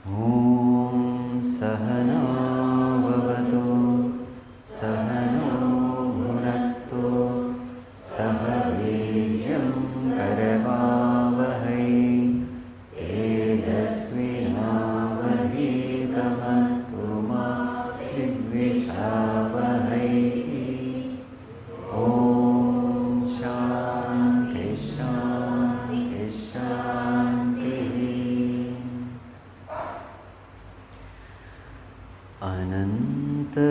Om Sahana Bhavatu Sahano Bhunaktu Saha Vidyam Karavavahai Tejasvinavadhitamastu ma Vidvishavahai. Om Shanti Shanti Shanti.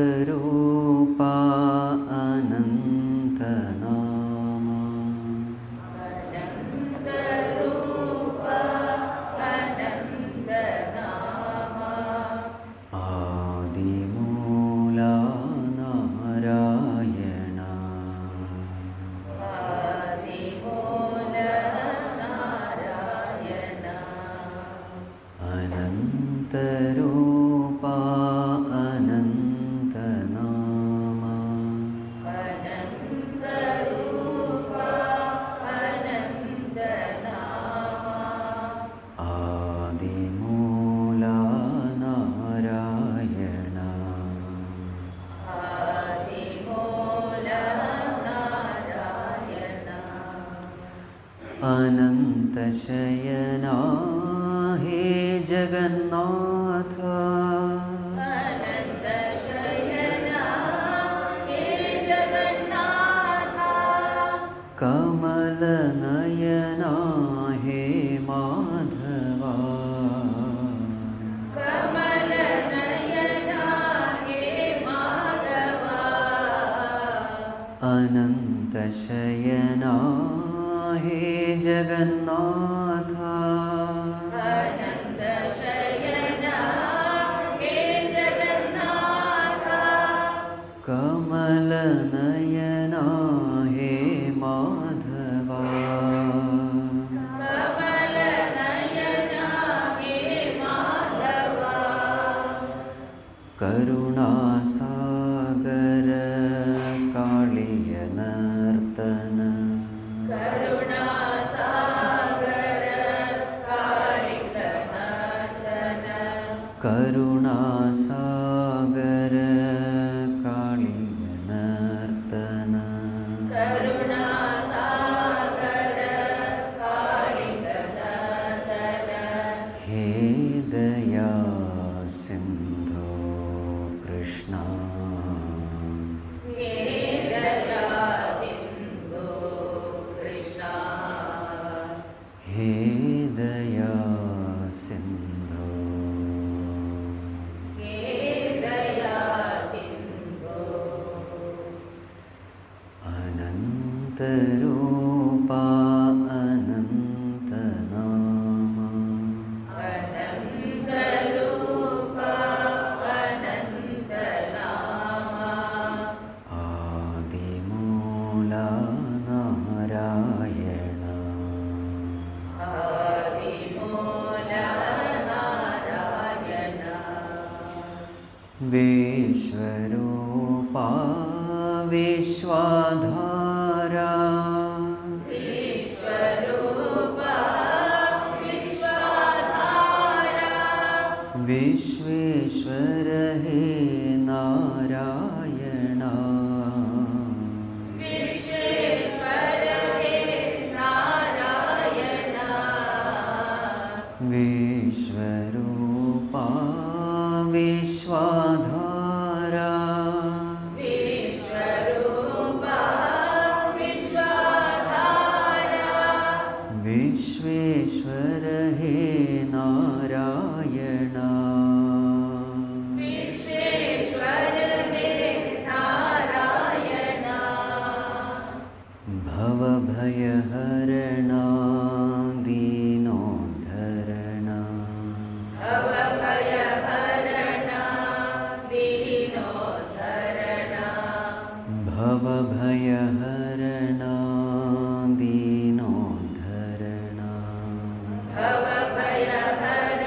Anantarupa Anantanama. Anantarupa Anantanama. Adimula Narayana. Adimula Narayana. Anantarupa Anantanama. Anantarupa Anantanama. Adimula Narayana. Adimula Narayana. Anantashayana he Jagannatha. Anantashayana he Jagannatha. Kamalanayana he Madhava. Kamalanayana he Madhava. Anantashayana he Jagannatha. Anantashayana he Jagannatha. Kamalanayana he Madhava. Kamalanayana he Madhava. Karunasagara Kaliyanartana. Karunasagara Kaliyanartana. Karunasagara Kaliyanartana. Karunasagara Kaliyanartana. He Daya Sindhu Krishna. He Daya Sindhu Krishna. He Daya Sindhu. He Daya Sindhu. Anantarupa Anantanama. Anantarupa Anantanama. Adimula Narayana. Adimula Narayana. Vishwarupa Vishwadhara. Vishwarupa Vishwadhara. Vishveshwara he Narayana. Vishveshwara he Narayana. Vishwarupa Vishwadhara. Vishwarupa Vishwadhara. Vishveshwara he Narayana. Vishveshwara he Narayana. Bhavabhayaharana Dinodharana. Bhavabhayaharana Dinodharana. Bhavabhayaharana Dinodharana. Bhavabhayaharana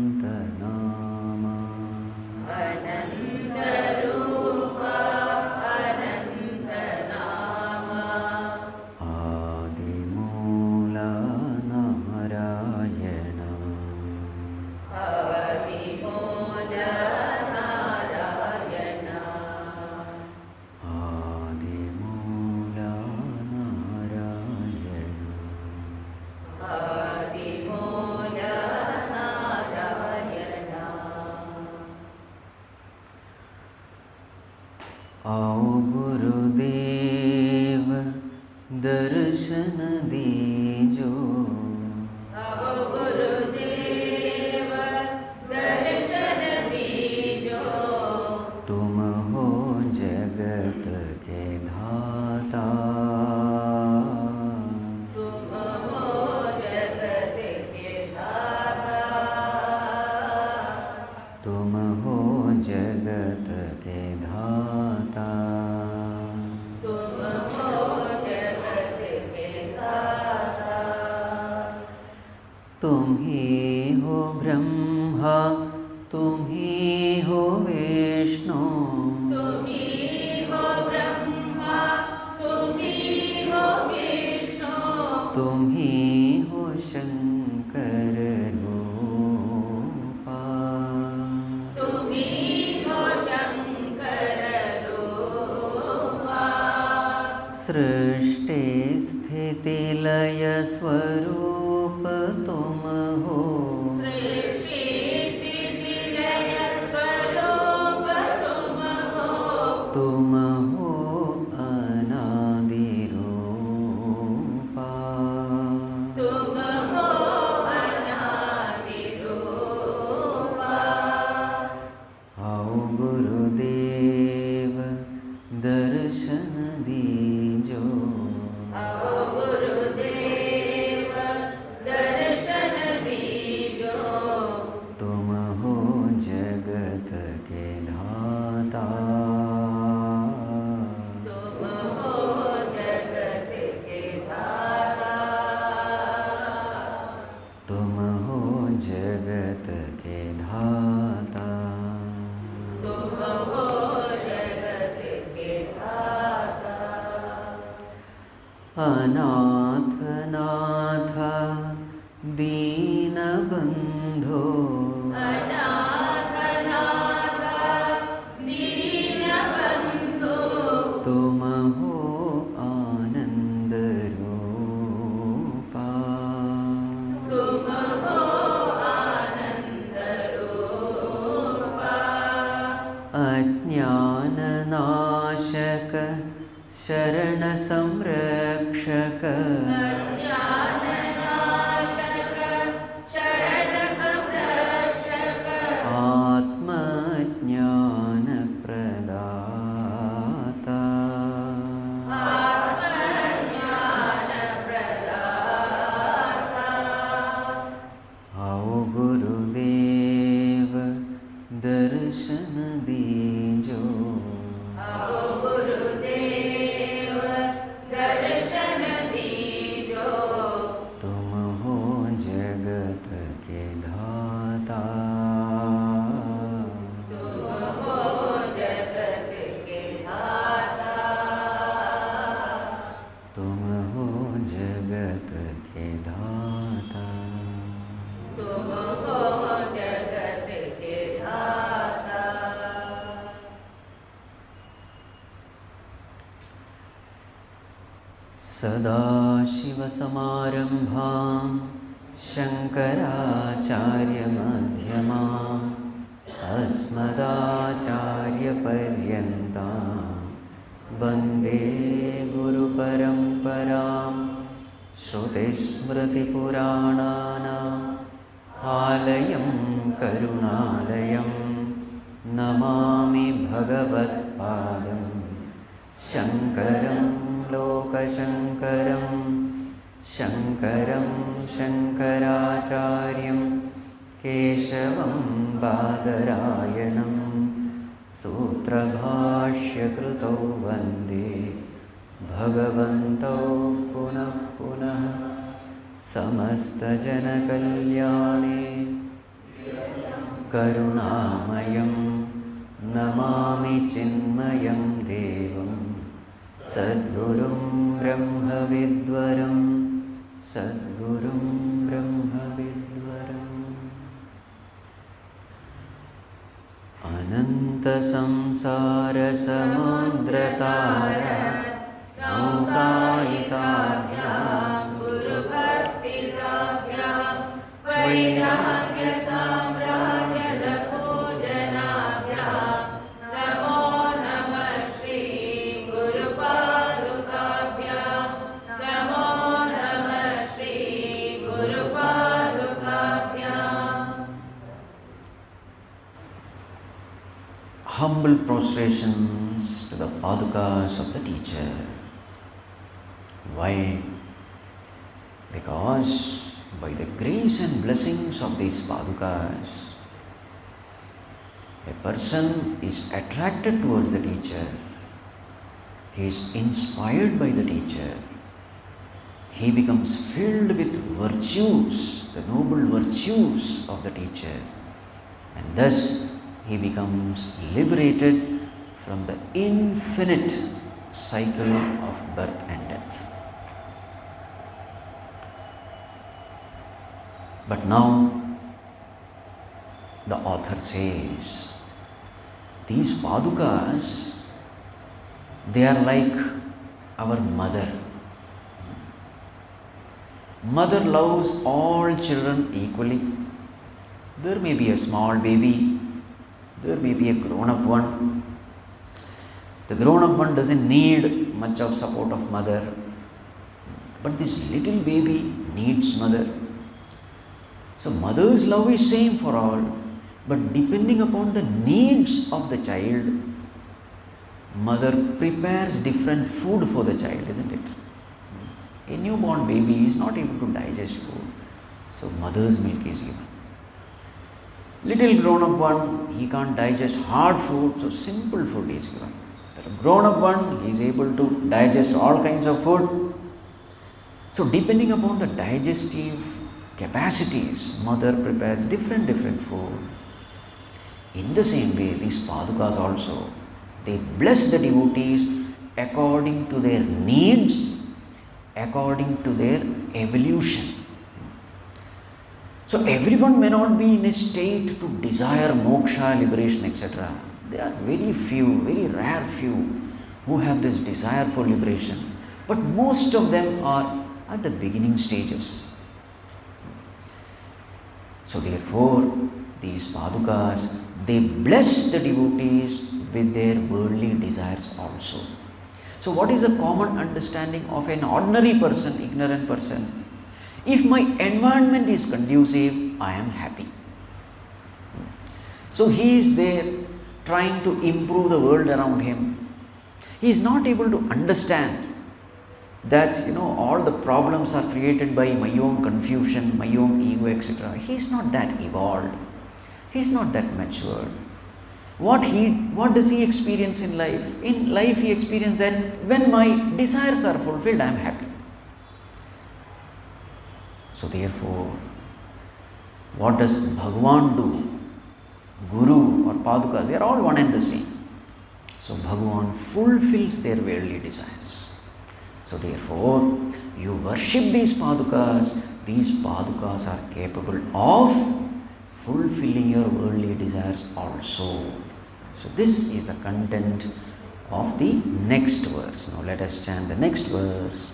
अनन्तनामा अनन्तरूपा अनन्तनामा आदिमूला Narayan Adimool Narayan आदिमूला Narayan Adimool Narayan आओ गुरुदेव दर्शन दीजो अब गुरुदेव दर्शन दीजो तुम हो जगत के धाता तुम हो जगत के दाता तुम हो जगत के धाता तुम हो जगत के दाता तुम ही हो ब्रह्मा तुम ही हो विष्णु तुम ही हो ब्रह्मा तुम ही हो विष्णु तुम ही हो शंकर रूपा तुम ही हो शंकर रूपा सृष्टि स्थिति लय स्वरूप तुम हो सृष्टि स्थिति लय स्वरूप तुम हो तुम हो अनादि रूपा तुम हो अनादि रूपा आओ गुरुदेव दर्शन दीजो अब गुरुदेव दर्शन दीजो तुम हो जगत के धाता तुम हो जगत के दाता तुम हो जगत के धाता तुम हो जगत के दाता अनाथ नाथ दीन बंधो अनाथ नाथ दीन बंधु तुम हो आनंद रूपा तुम हो आनंद रूपा अज्ञान नाशक शरण संरक्षक अज्ञान नाशक शरण संरक्षक आत्मज्ञान प्रदाता आत्मज्ञान प्रदाता आओ गुरुदेव दर्शन दीजो अब गुरुदेव दर्शन दीजो तुम हो जगत के धाता तुम हो जगत के दाता तुम हो जगत के धाता तुम हो जगत के दाता सदाशिवसमारम्भां शङ्कराचार्यमध्यमाम् अस्मदाचार्यपर्यन्तां वन्दे गुरुपरम्परां श्रुतिस्मृतिपुराणानाम् आलयं करुणालयं नमामि भगवत्पादं शङ्करं लोकशङ्करं शङ्करं शङ्कराचार्यं केशवं बादरायणं सूत्रभाष्यकृतौ वन्दे भगवन्तौ पुनः पुनः समस्तजनकल्याणे करुणामयं नमामि चिन्मयं देवं सद्गुरुं ब्रह्मविद्वरं सद्गुरुं ब्रह्मविद्वरम् अनन्तसंसारसमुद्रतार नौकायिताभ्यां गुरुभक्तिदाभ्यां वैराग्यसाम्राज्यपूजनाभ्यां नमो नमः श्री गुरुपादुकाभ्यां नमो नमः Shri गुरुपादुकाभ्यां। Humble prostrations to the Pādukās of the teacher. Why? Because by the grace and blessings of these Pādukās, a person is attracted towards the teacher, he is inspired by the teacher, he becomes filled with virtues, the noble virtues of the teacher, and thus he becomes liberated from the infinite cycle of birth and death. But now the author says, these Pādukās, they are like our mother. Mother loves all children equally. There may be a small baby, there may be a grown-up one. The grown-up one doesn't need much of support of mother, but this little baby needs mother. So mother's love is same for all, but depending upon the needs of the child, mother prepares different food for the child, isn't it? A newborn baby is not able to digest food, so mother's milk is given. Little grown-up one, he can't digest hard food, so simple food is given. The grown-up one, he is able to digest all kinds of food. So depending upon the digestive capacities, mother prepares different food. In the same way, these Pādukās also, they bless the devotees according to their needs, according to their evolution. So everyone may not be in a state to desire moksha, liberation, etc. There are very few, very rare few who have this desire for liberation. But most of them are at the beginning stages. So therefore, these Pādukās, they bless the devotees with their worldly desires also. So what is the common understanding of an ordinary person, ignorant person? If my environment is conducive, I am happy. So he is there trying to improve the world around him. He is not able to understand that all the problems are created by my own confusion, my own ego, etc. He is not that evolved. He is not that matured. What does he experience in life? In life he experiences that when my desires are fulfilled, I am happy. So therefore, what does Bhagavan do? Guru or Pādukās, they are all one and the same. So Bhagavan fulfills their worldly desires. So therefore, you worship these Pādukās are capable of fulfilling your worldly desires also. So this is the content of the next verse. Now let us chant the next verse.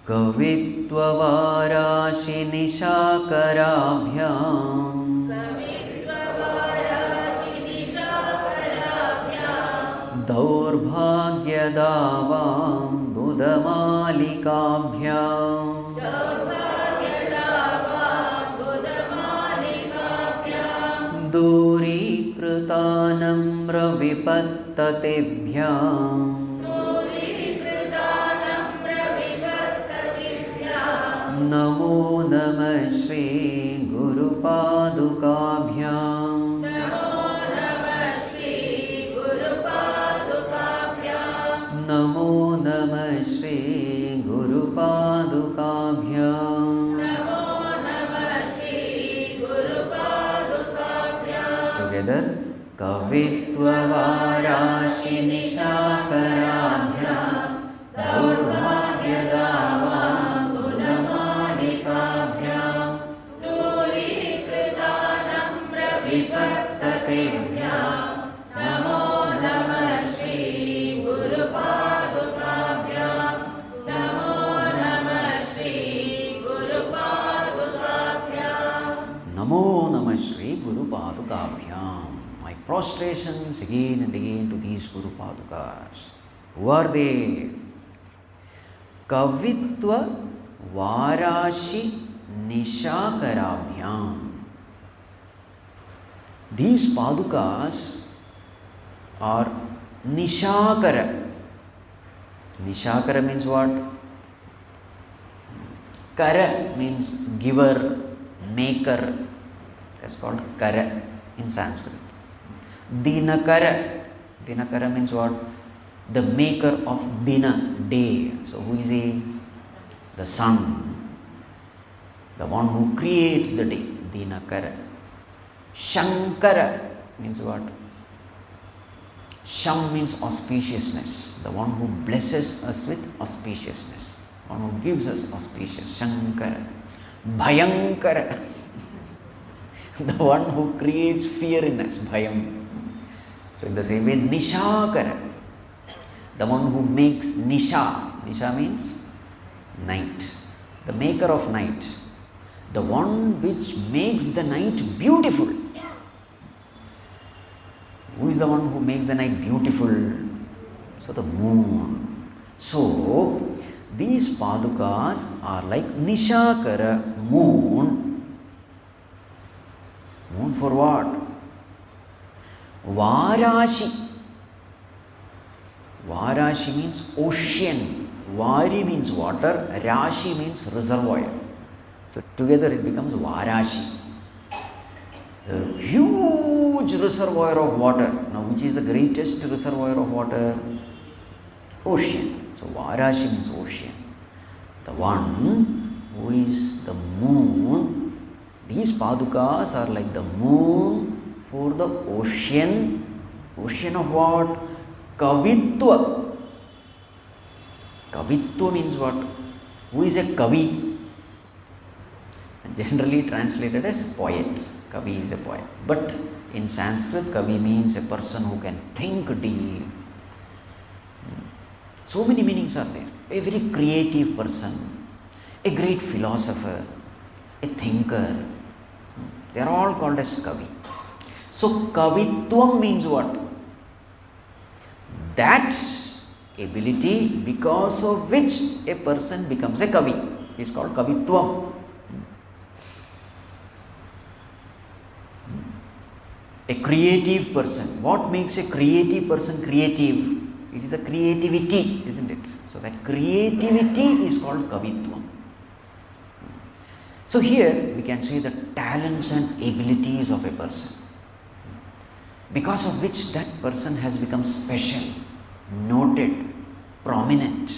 Kavitva-vāraśi nishākarābhyāṁ Daurbhāgyadāvāṁ budamālikābhyāṁ Dūrīkrtānamra vipattatebhyāṁ Namo Namah Shri Gurupādukābhyāṁ Namo Namah Shri Gurupādukās Kavitva-vārashi nishākarābhyām daurvāgyadāvām gunamalika-bhyām दूरीकृतानं vipattatebhyām नमो नमः श्री गुरुपादुकाभ्यां नमो नमः Shri गुरुपादुकाभ्यां Namo Namah Shri Gurupādukābhyām. My prostrations again and again to these Gurupādukās. Who are they? Kavitva Vārashi Nishakarabhyām. These Pādukās are Nishakara. Nishakara means what? Kara means giver, maker. That's called Kara in Sanskrit. Dinakara. Dinakara means what? The maker of Dina, day. So who is he? The sun. The one who creates the day. Dinakara. Shankara means what? Sham means auspiciousness. The one who blesses us with auspiciousness. One who gives us auspicious. Shankara. Bhayankara. The one who creates fear in us. Bhayam. So in the same way, Nishakara. The one who makes Nisha. Nisha means night. The maker of night. The one which makes the night beautiful. Who is the one who makes the night beautiful? So the moon. So these Pādukās are like Nishakara, moon. Moon for what? Vārashi. Vārashi means ocean. Vari means water. Rashi means reservoir. So together it becomes Vārashi. A huge reservoir of water. Now which is the greatest reservoir of water? Ocean. So Vārashi means ocean. The one who is the moon. These Pādukās are like the moon for the ocean. Ocean of what? Kavitva. Kavitva means what? Who is a Kavi? Generally translated as poet. Kavi is a poet. But in Sanskrit, Kavi means a person who can think deep. So many meanings are there. A very creative person, a great philosopher, a thinker. They are all called as Kavi. So Kavitvam means what? That ability because of which a person becomes a Kavi is called Kavitvam. A creative person. What makes a creative person creative? It is a creativity, isn't it? So that creativity is called Kavitvam. So here we can see the talents and abilities of a person, because of which that person has become special, noted, prominent.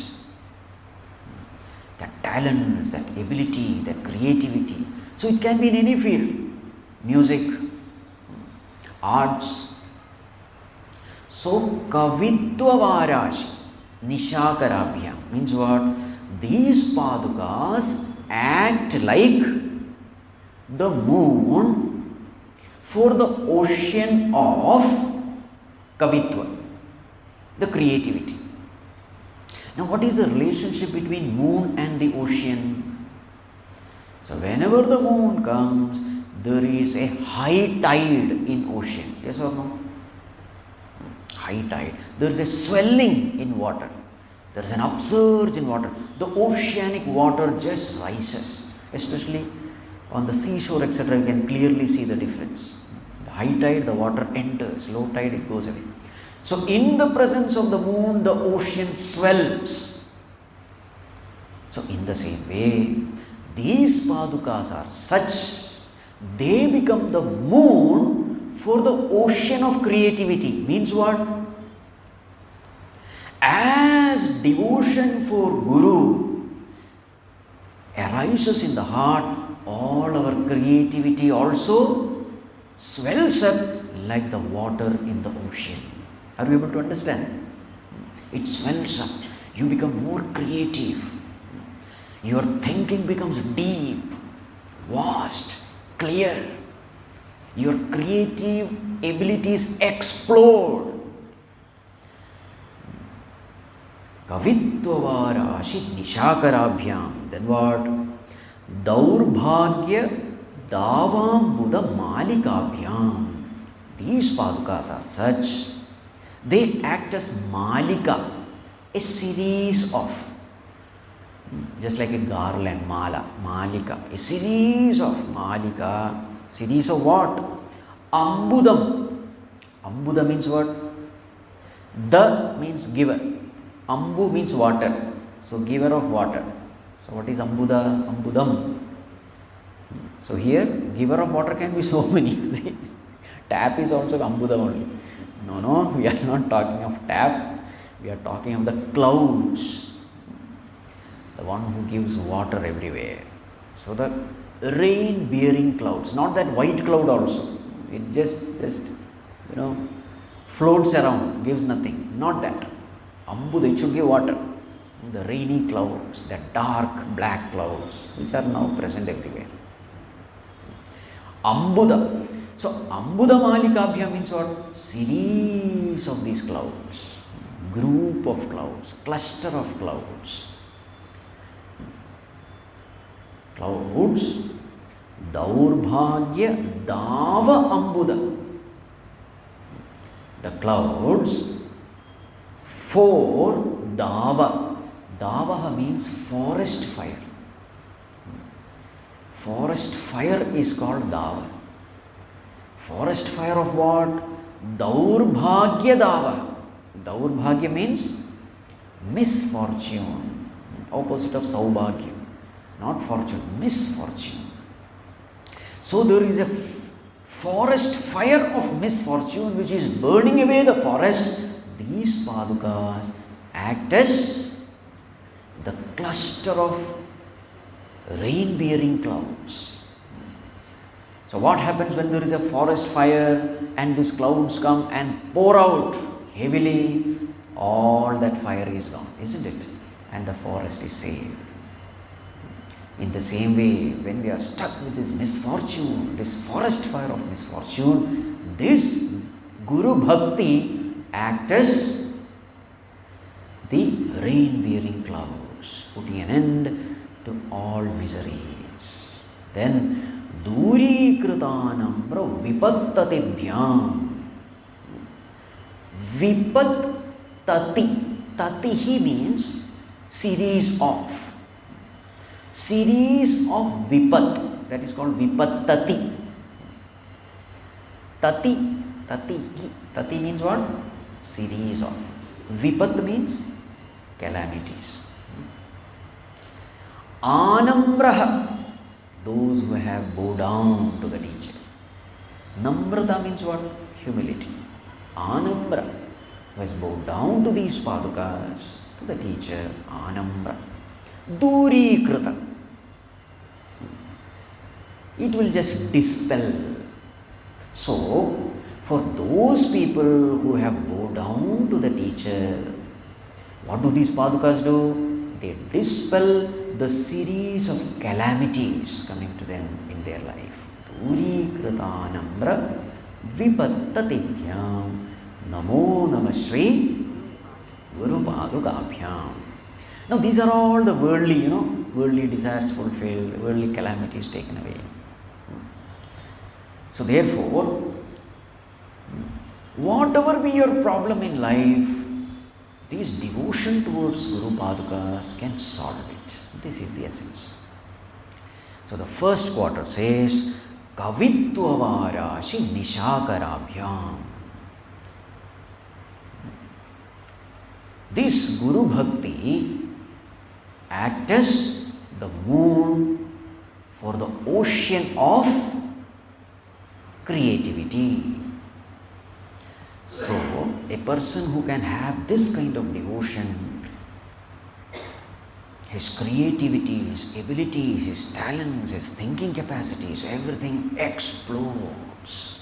That talents, that ability, that creativity. So it can be in any field. Music, arts. So Kavitva Vārashi Nishakarabhyam means what? These Pādukās act like the moon for the ocean of Kavitva, the creativity. Now what is the relationship between moon and the ocean? So whenever the moon comes, there is a high tide in ocean. Yes or no? High tide. There is a swelling in water. There is an upsurge in water. The oceanic water just rises. Especially on the seashore, etc. You can clearly see the difference. The high tide, the water enters. Low tide, it goes away. So in the presence of the moon, the ocean swells. So in the same way, these Pādukās are such. They become the moon for the ocean of creativity. Means what? As devotion for Guru arises in the heart, all our creativity also swells up like the water in the ocean. Are you able to understand? It swells up. You become more creative. Your thinking becomes deep, vast, clear. Your creative abilities explode. Kavitvavarashi nishakarabhyam. Then what? Daurbhagya davambuda malikabhyam. These Pādukās are such. They act as malika, a series of, just like a garland, mala, malika, a series of malika, series of what? Ambudam. Ambuda means what? The means giver. Ambu means water. So giver of water. So what is Ambuda? Ambudam. So here giver of water can be so many. See, tap is also Ambuda only. No, we are not talking of tap. We are talking of the clouds. The one who gives water everywhere. So the rain bearing clouds, not that white cloud also. It just floats around, gives nothing. Not that. Ambuda, it should give water. The rainy clouds, the dark black clouds, which are now present everywhere. Ambuda. So Ambuda Malikabhya means what? Series of these clouds, group of clouds, cluster of clouds. Clouds, Daurbhagya Dava Ambuda. The clouds for Dava. Davaha means forest fire. Forest fire is called Dava. Forest fire of what? Daurbhagya Dava. Daurbhagya means misfortune. Opposite of Saubhagya. Not fortune, misfortune. So there is a forest fire of misfortune which is burning away the forest. These Pādukās act as the cluster of rain-bearing clouds. So what happens when there is a forest fire and these clouds come and pour out heavily? All that fire is gone, isn't it? And the forest is saved. In the same way, when we are stuck with this misfortune, this forest fire of misfortune, this Guru Bhakti acts as the rain-bearing clouds, putting an end to all miseries. Then Durikritanamra vipattatibhyam. Vipattati. Tatihi means series of. Series of vipat. That is called vipattati. Tati means what? Series of. Vipat means calamities. Anamraha. Those who have bowed down to the teacher. Namrata means what? Humility. Anamra, who has bowed down to these Pādukās, to the teacher. Anamra. Durikrita. It will just dispel. So, for those people who have bowed down to the teacher, what do these Pādukās do? They dispel the series of calamities coming to them in their life. Durikritanamra vipattatibhyam namo namah Shri Gurupādukābhyam. Now these are all the worldly, worldly desires fulfilled, worldly calamities taken away. So therefore, whatever be your problem in life, this devotion towards Gurupādukās can solve it. This is the essence. So the first quarter says, Kavitvavarashi nishakarabhyam. This Guru Bhakti acts as the moon for the ocean of creativity. So, a person who can have this kind of devotion, his creativity, his abilities, his talents, his thinking capacities, everything explodes.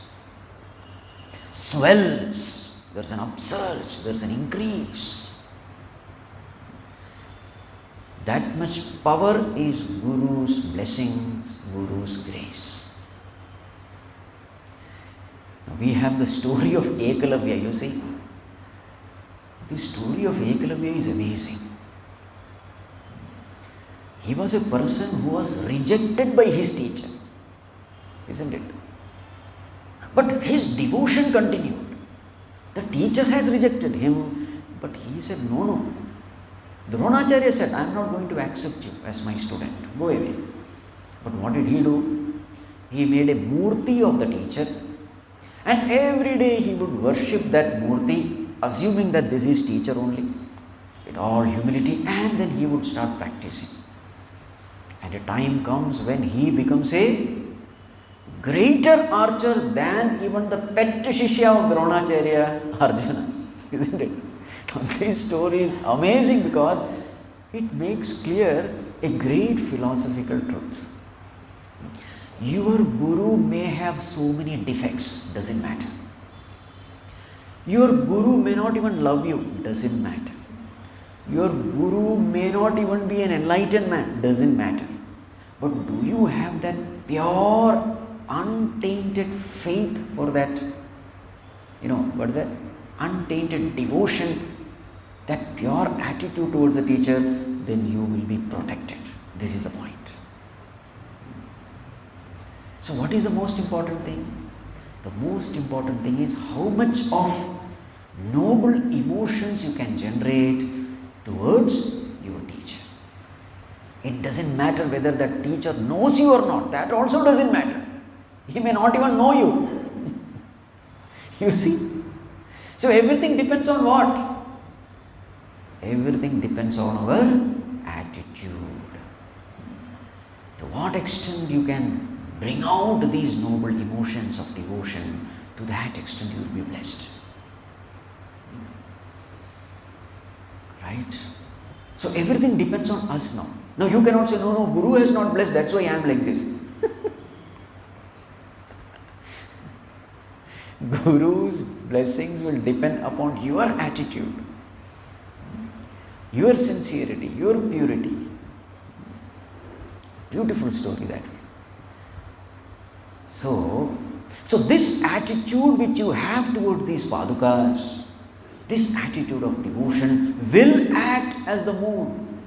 swells, there's an upsurge, there's an increase. That much power is Guru's blessings, Guru's grace. Now we have the story of Ekalavya, you see. The story of Ekalavya is amazing. He was a person who was rejected by his teacher, isn't it? But his devotion continued. The teacher has rejected him, but he said, no. Dronacharya said, I am not going to accept you as my student. Go away. But what did he do? He made a murti of the teacher, and every day he would worship that murti, assuming that this is teacher only, with all humility, and then he would start practicing. And a time comes when he becomes a greater archer than even the pet shishya of Dronacharya, Arjuna, isn't it? This story is amazing because it makes clear a great philosophical truth. Your Guru may have so many defects, doesn't matter. Your Guru may not even love you, doesn't matter. Your Guru may not even be an enlightened man, doesn't matter. But do you have that pure, untainted faith for that? What is that? Untainted devotion, that pure attitude towards the teacher, then you will be protected. This is the point. So what is the most important thing? The most important thing is how much of noble emotions you can generate towards your teacher. It doesn't matter whether that teacher knows you or not. That also doesn't matter. He may not even know you. You see? So everything depends on what? Everything depends on our attitude. To what extent you can bring out these noble emotions of devotion, to that extent you will be blessed. Right? So everything depends on us now. Now you cannot say, no, Guru has not blessed, that's why I am like this. Guru's blessings will depend upon your attitude, your sincerity, your purity. Beautiful story that is. So this attitude which you have towards these Pādukās, this attitude of devotion will act as the moon.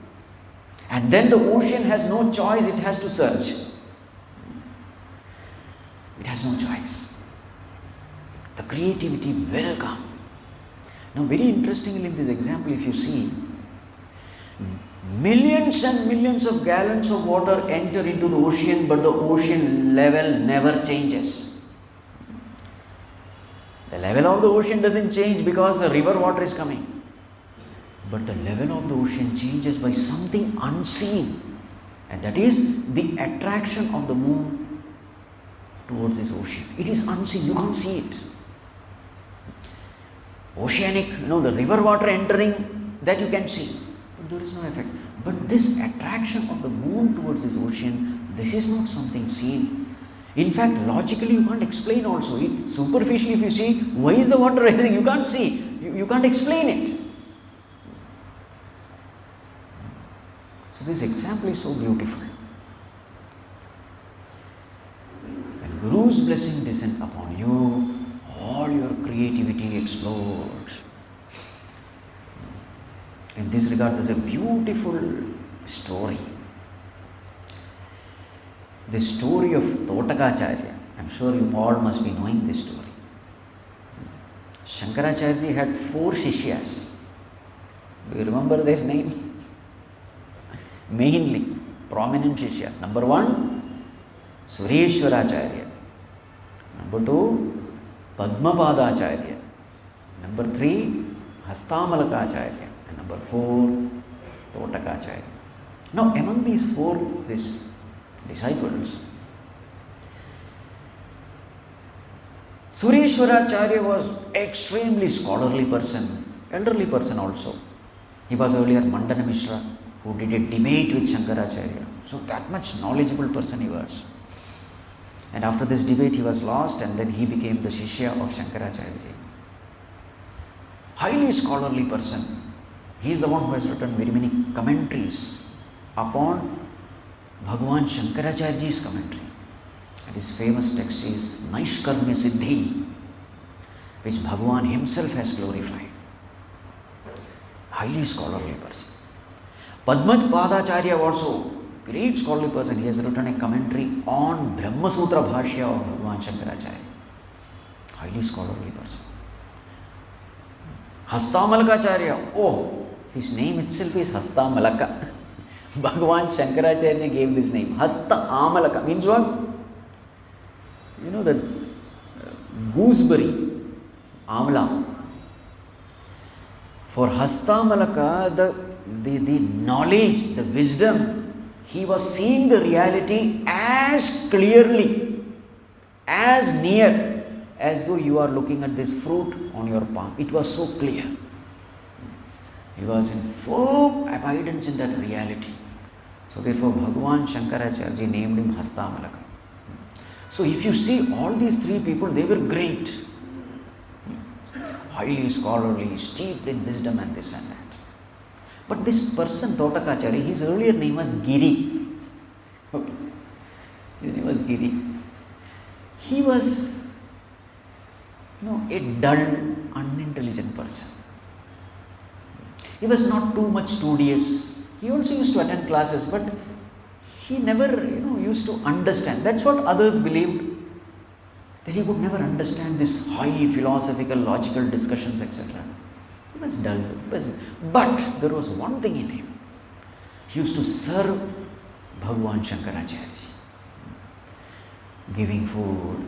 And then the ocean has no choice, it has to surge. It has no choice. The creativity will come. Now very interestingly in this example, if you see, millions and millions of gallons of water enter into the ocean, but the ocean level never changes. The level of the ocean doesn't change because the river water is coming. But the level of the ocean changes by something unseen, and that is the attraction of the moon towards this ocean. It is unseen, you can't see it. Oceanic, the river water entering, that you can see, but there is no effect. But this attraction of the moon towards this ocean, this is not something seen. In fact, logically you can't explain also. Superficially if you see, why is the water rising? You can't see, you can't explain it. So this example is so beautiful. When Guru's blessing descends upon you, all your creativity explodes. In this regard, there is a beautiful story. The story of Āchārya. I am sure you all must be knowing this story. Shankaracharya had 4 shishyas. Do you remember their name? Mainly, prominent shishyas. Number 1, Sureshwaracharya. Number 2, Padmapadacharya. Number 3, Hastamalakacharya. And number 4, Āchārya. Now, among these 4 disciples, Sureshwaracharya was extremely scholarly person, elderly person also. He was earlier Mandana Mishra, who did a debate with Shankaracharya. So that much knowledgeable person he was. And after this debate he was lost, and then he became the Shishya of Shankaracharya. Highly scholarly person. He is the one who has written very many commentaries upon Bhagavan Shankaracharya's commentary. And his famous text is Naishkarmya Siddhi, which Bhagavan himself has glorified. Highly scholarly person. Padmaj Padacharya also, great scholarly person. He has written a commentary on Brahma Sutra Bhashya of Bhagavan Shankaracharya. Highly scholarly person. Hastamalakacharya, oh, his name itself is Hastamalaka. Bhagavan Shankaracharya gave this name. Hasta Amalaka means what? You know the gooseberry, amla. For Hastamalaka, the knowledge, the wisdom, he was seeing the reality as clearly, as near, as though you are looking at this fruit on your palm. It was so clear. He was in full abidance in that reality. So therefore Bhagavan Shankaracharya named him Hastamalaka. So if you see all these three people, they were great. Highly scholarly, steeped in wisdom and this and that. But this person, Totakacharya, his earlier name was Giri. Okay. His name was Giri. He was, a dull, unintelligent person. He was not too much studious. He also used to attend classes, but he never, used to understand. That's what others believed, that he could never understand this high philosophical, logical discussions, etc. He was dull. But there was one thing in him. He used to serve Bhagavan Shankaracharya, giving food,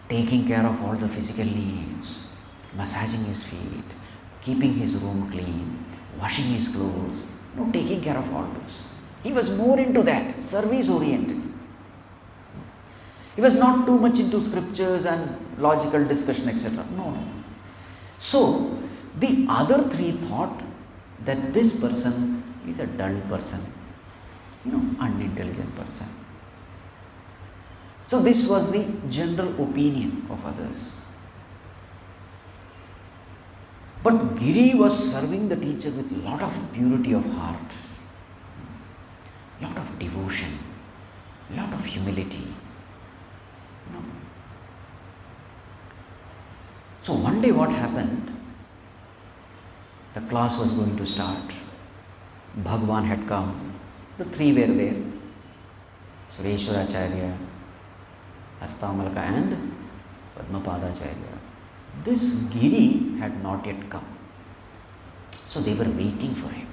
taking care of all the physical needs, massaging his feet, keeping his room clean, washing his clothes, taking care of all those. He was more into that, service oriented. He was not too much into scriptures and logical discussion, etc. No. So, the other three thought that this person is a dull person, unintelligent person. So, this was the general opinion of others. But Giri was serving the teacher with a lot of purity of heart, lot of devotion, lot of humility. So one day what happened? The class was going to start. Bhagavan had come. The three were there. Sureshwaracharya, Hastamalaka and Padmapadacharya. This Giri had not yet come. So they were waiting for him.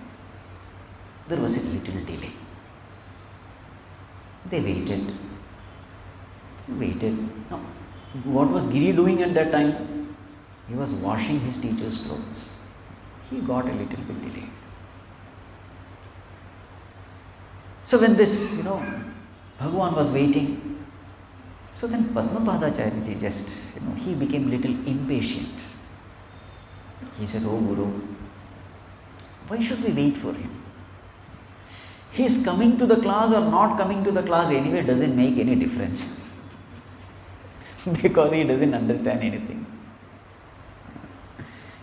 There was a little delay. They waited. Now, what was Giri doing at that time? He was washing his teacher's clothes. He got a little bit delayed. So when this, Bhagavan was waiting, so then Padmapadacharya ji just, he became little impatient. He said, "Oh Guru, why should we wait for him? He is coming to the class or not coming to the class anyway doesn't make any difference." Because he doesn't understand anything.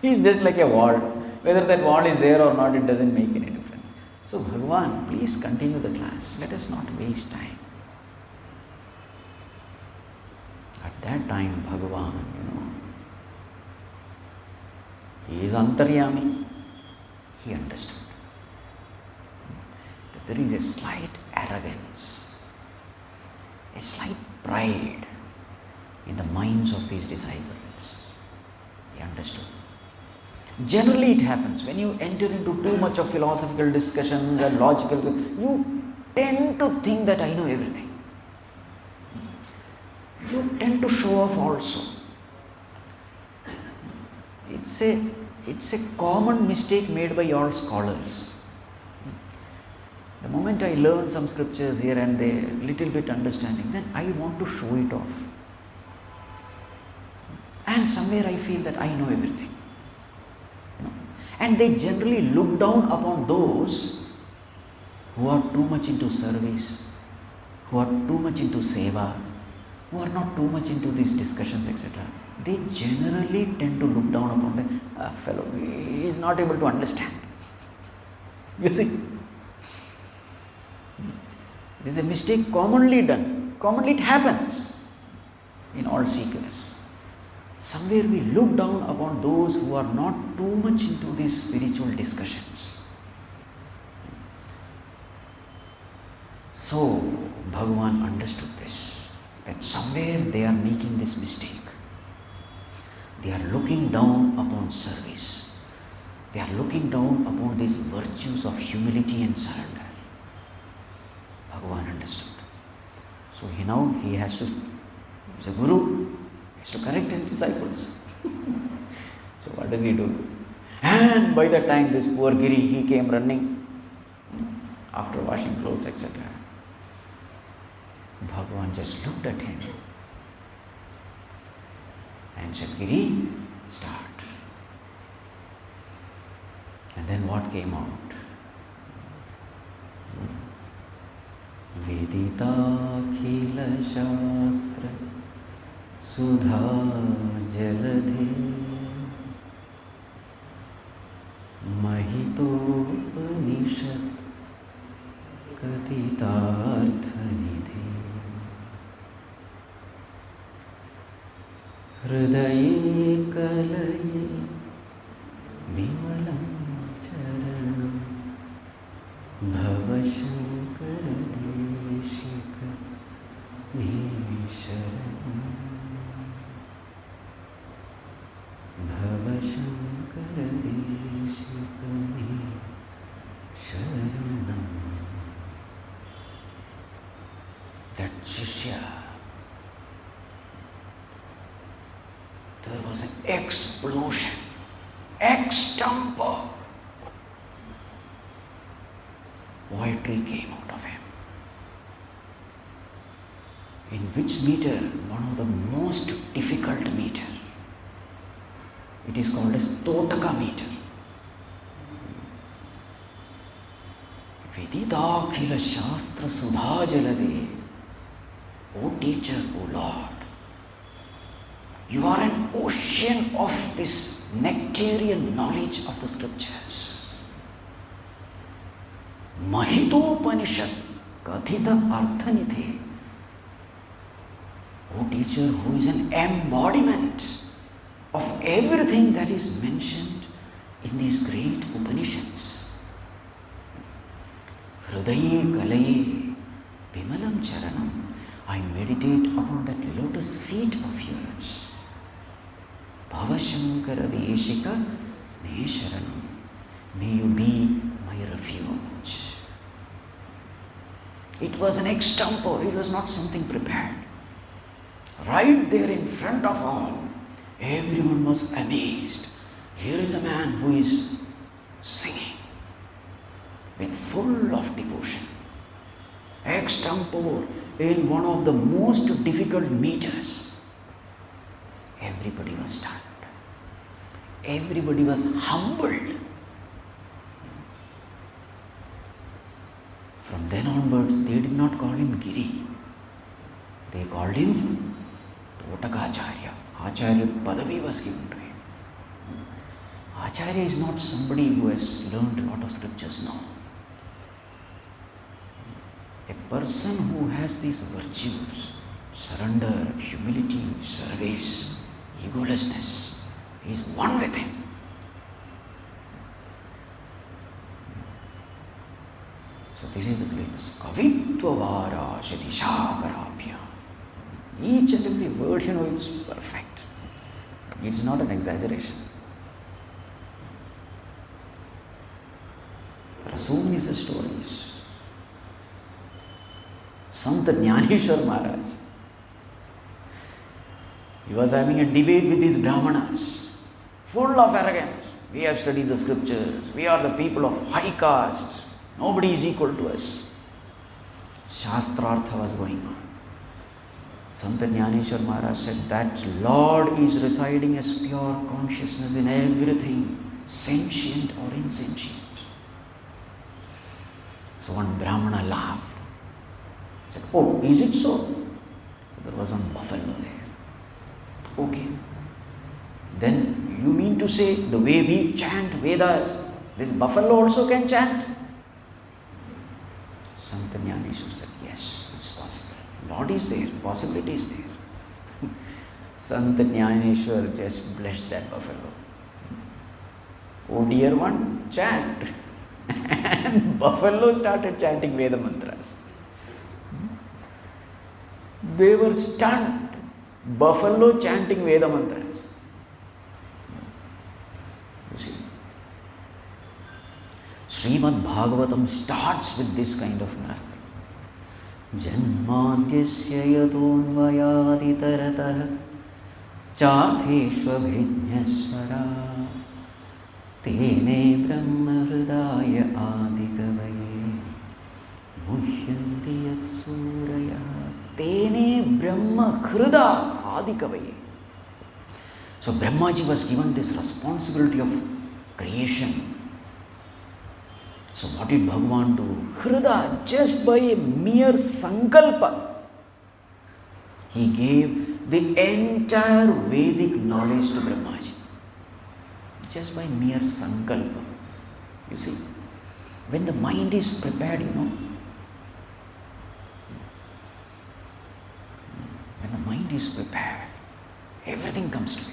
He is just like a wall. Whether that wall is there or not, it doesn't make any difference. So Bhagavan, please continue the class. Let us not waste time. At that time, Bhagavan, he is Antaryami. He understood that there is a slight arrogance, a slight pride in the minds of these disciples. He understood. Generally it happens when you enter into too much of philosophical discussions and logical, you tend to think that I know everything. You tend to show off also. It's a common mistake made by all scholars. The moment I learn some scriptures here and there, little bit understanding, then I want to show it off. And somewhere I feel that I know everything. And they generally look down upon those who are too much into service, who are too much into seva, who are not too much into these discussions, etc., they generally tend to look down upon the fellow. He is not able to understand. You see, it is a mistake commonly done. Commonly it happens in all seekers. Somewhere we look down upon those who are not too much into these spiritual discussions. So Bhagavan understood this, that somewhere they are making this mistake. They are looking down upon service. They are looking down upon these virtues of humility and surrender. Bhagavan understood. So he has to, he's a guru, he has to correct his disciples. So what does he do? And by the time this poor Giri, he came running after washing clothes, etc. Bhagavan just looked at him and said, Giri, start. And then what came out? Vedita shastra sudha jaladhe mahitopanishad katitarthanidhe hridaye kalaye vimalam charanam bhavashankaradeshika nisharanam bhavashankaradeshika nisharanam. That Shishya, there was an explosion, extamper. Poetry came out of him. In which meter? One of the most difficult meter. It is called as Totaka meter. Vedita shastra sudha jalade. O teacher, O Lord, you are an ocean of this nectarian knowledge of the scriptures. Mahitopanishad kathita arthanidhe. O teacher, who is an embodiment of everything that is mentioned in these great Upanishads. Hridaye kalaye vimalam charanam. I meditate upon that lotus feet of yours. Bhavashankaradeshika nesharanam. May you be my refuge. It was an extample, it was not something prepared. Right there in front of all, everyone was amazed. Here is a man who is singing with full of devotion. Extample in one of the most difficult meters. Everybody was stunned. Everybody was humbled. From then onwards, they did not call him Giri. They called him Āchārya. Āchārya Padavi was given to him. Āchārya is not somebody who has learned a lot of scriptures, no. A person who has these virtues, surrender, humility, service, egolessness, is one with him. So this is the famous Kavitvavara Shadishakarabhya. Each and every word, it's perfect. It's not an exaggeration. There are so many such stories. Sant Jnaneshwar Maharaj, he was having a debate with these Brahmanas, full of arrogance. We have studied the scriptures, we are the people of high caste, nobody is equal to us. Shastrartha was going on. Sant Jnaneshwar Maharaj said that Lord is residing as pure consciousness in everything, sentient or insentient. So one Brahmana laughed. Said, oh, is it so? So there was one Okay. Then you mean to say the way we chant Vedas, this buffalo also can chant? Santanyaneshwar said, yes, it's possible. Lord is there, possibility is there. Santanyaneshwar just blessed that buffalo. Oh dear one, chant. And buffalo started chanting Veda mantras. They were stunned. Buffalo chanting Veda mantras. You see, Srimad Bhagavatam starts with this kind of miracle. Janmadhyasya yatonvayaditaratah chatheshvabhinyasvara tene brahma hridaya adikavaye muhyanti yatsuraya tene brahma hrida adikavaye. So Brahmaji was given this responsibility of creation. So what did Bhagavan do? Hrida, just by a mere sankalpa, he gave the entire Vedic knowledge to Brahmaji. Just by mere sankalpa. You see, when the mind is prepared, when the mind is prepared, everything comes to it.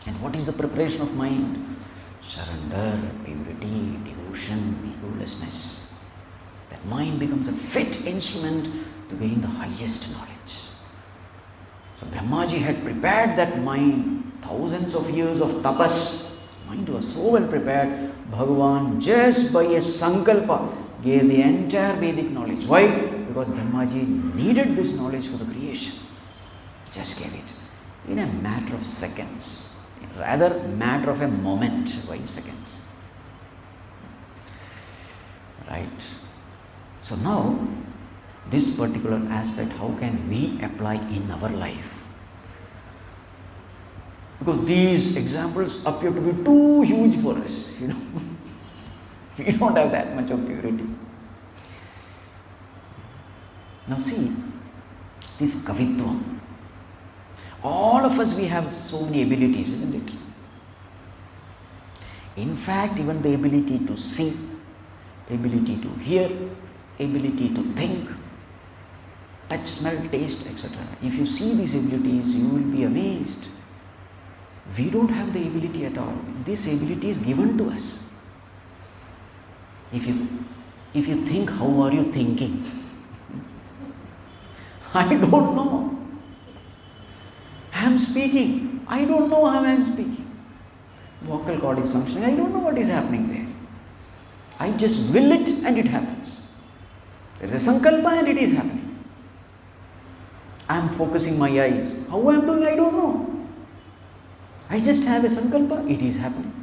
And what is the preparation of mind? Surrender, purity, devotion, egolessness. That mind becomes a fit instrument to gain the highest knowledge. So Brahmaji had prepared that mind, thousands of years of tapas. Mind was so well prepared, Bhagavan just by a sankalpa gave the entire Vedic knowledge. Why? Because Brahmaji needed this knowledge for the creation. Just gave it in a matter of seconds. Rather, matter of a moment. Why seconds? Right. So now, this particular aspect, how can we apply in our life? Because these examples appear to be too huge for us, We don't have that much of purity. Now see, this kavitvam. All of us, we have so many abilities, isn't it? In fact, even the ability to see, ability to hear, ability to think, touch, smell, taste, etc. If you see these abilities, you will be amazed. We don't have the ability at all. This ability is given to us. If you think, how are you thinking? I don't know. I am speaking. I don't know how I am speaking. Vocal cord is functioning. I don't know what is happening there. I just will it and it happens. There is a sankalpa and it is happening. I am focusing my eyes. How I am doing, I don't know. I just have a sankalpa, it is happening.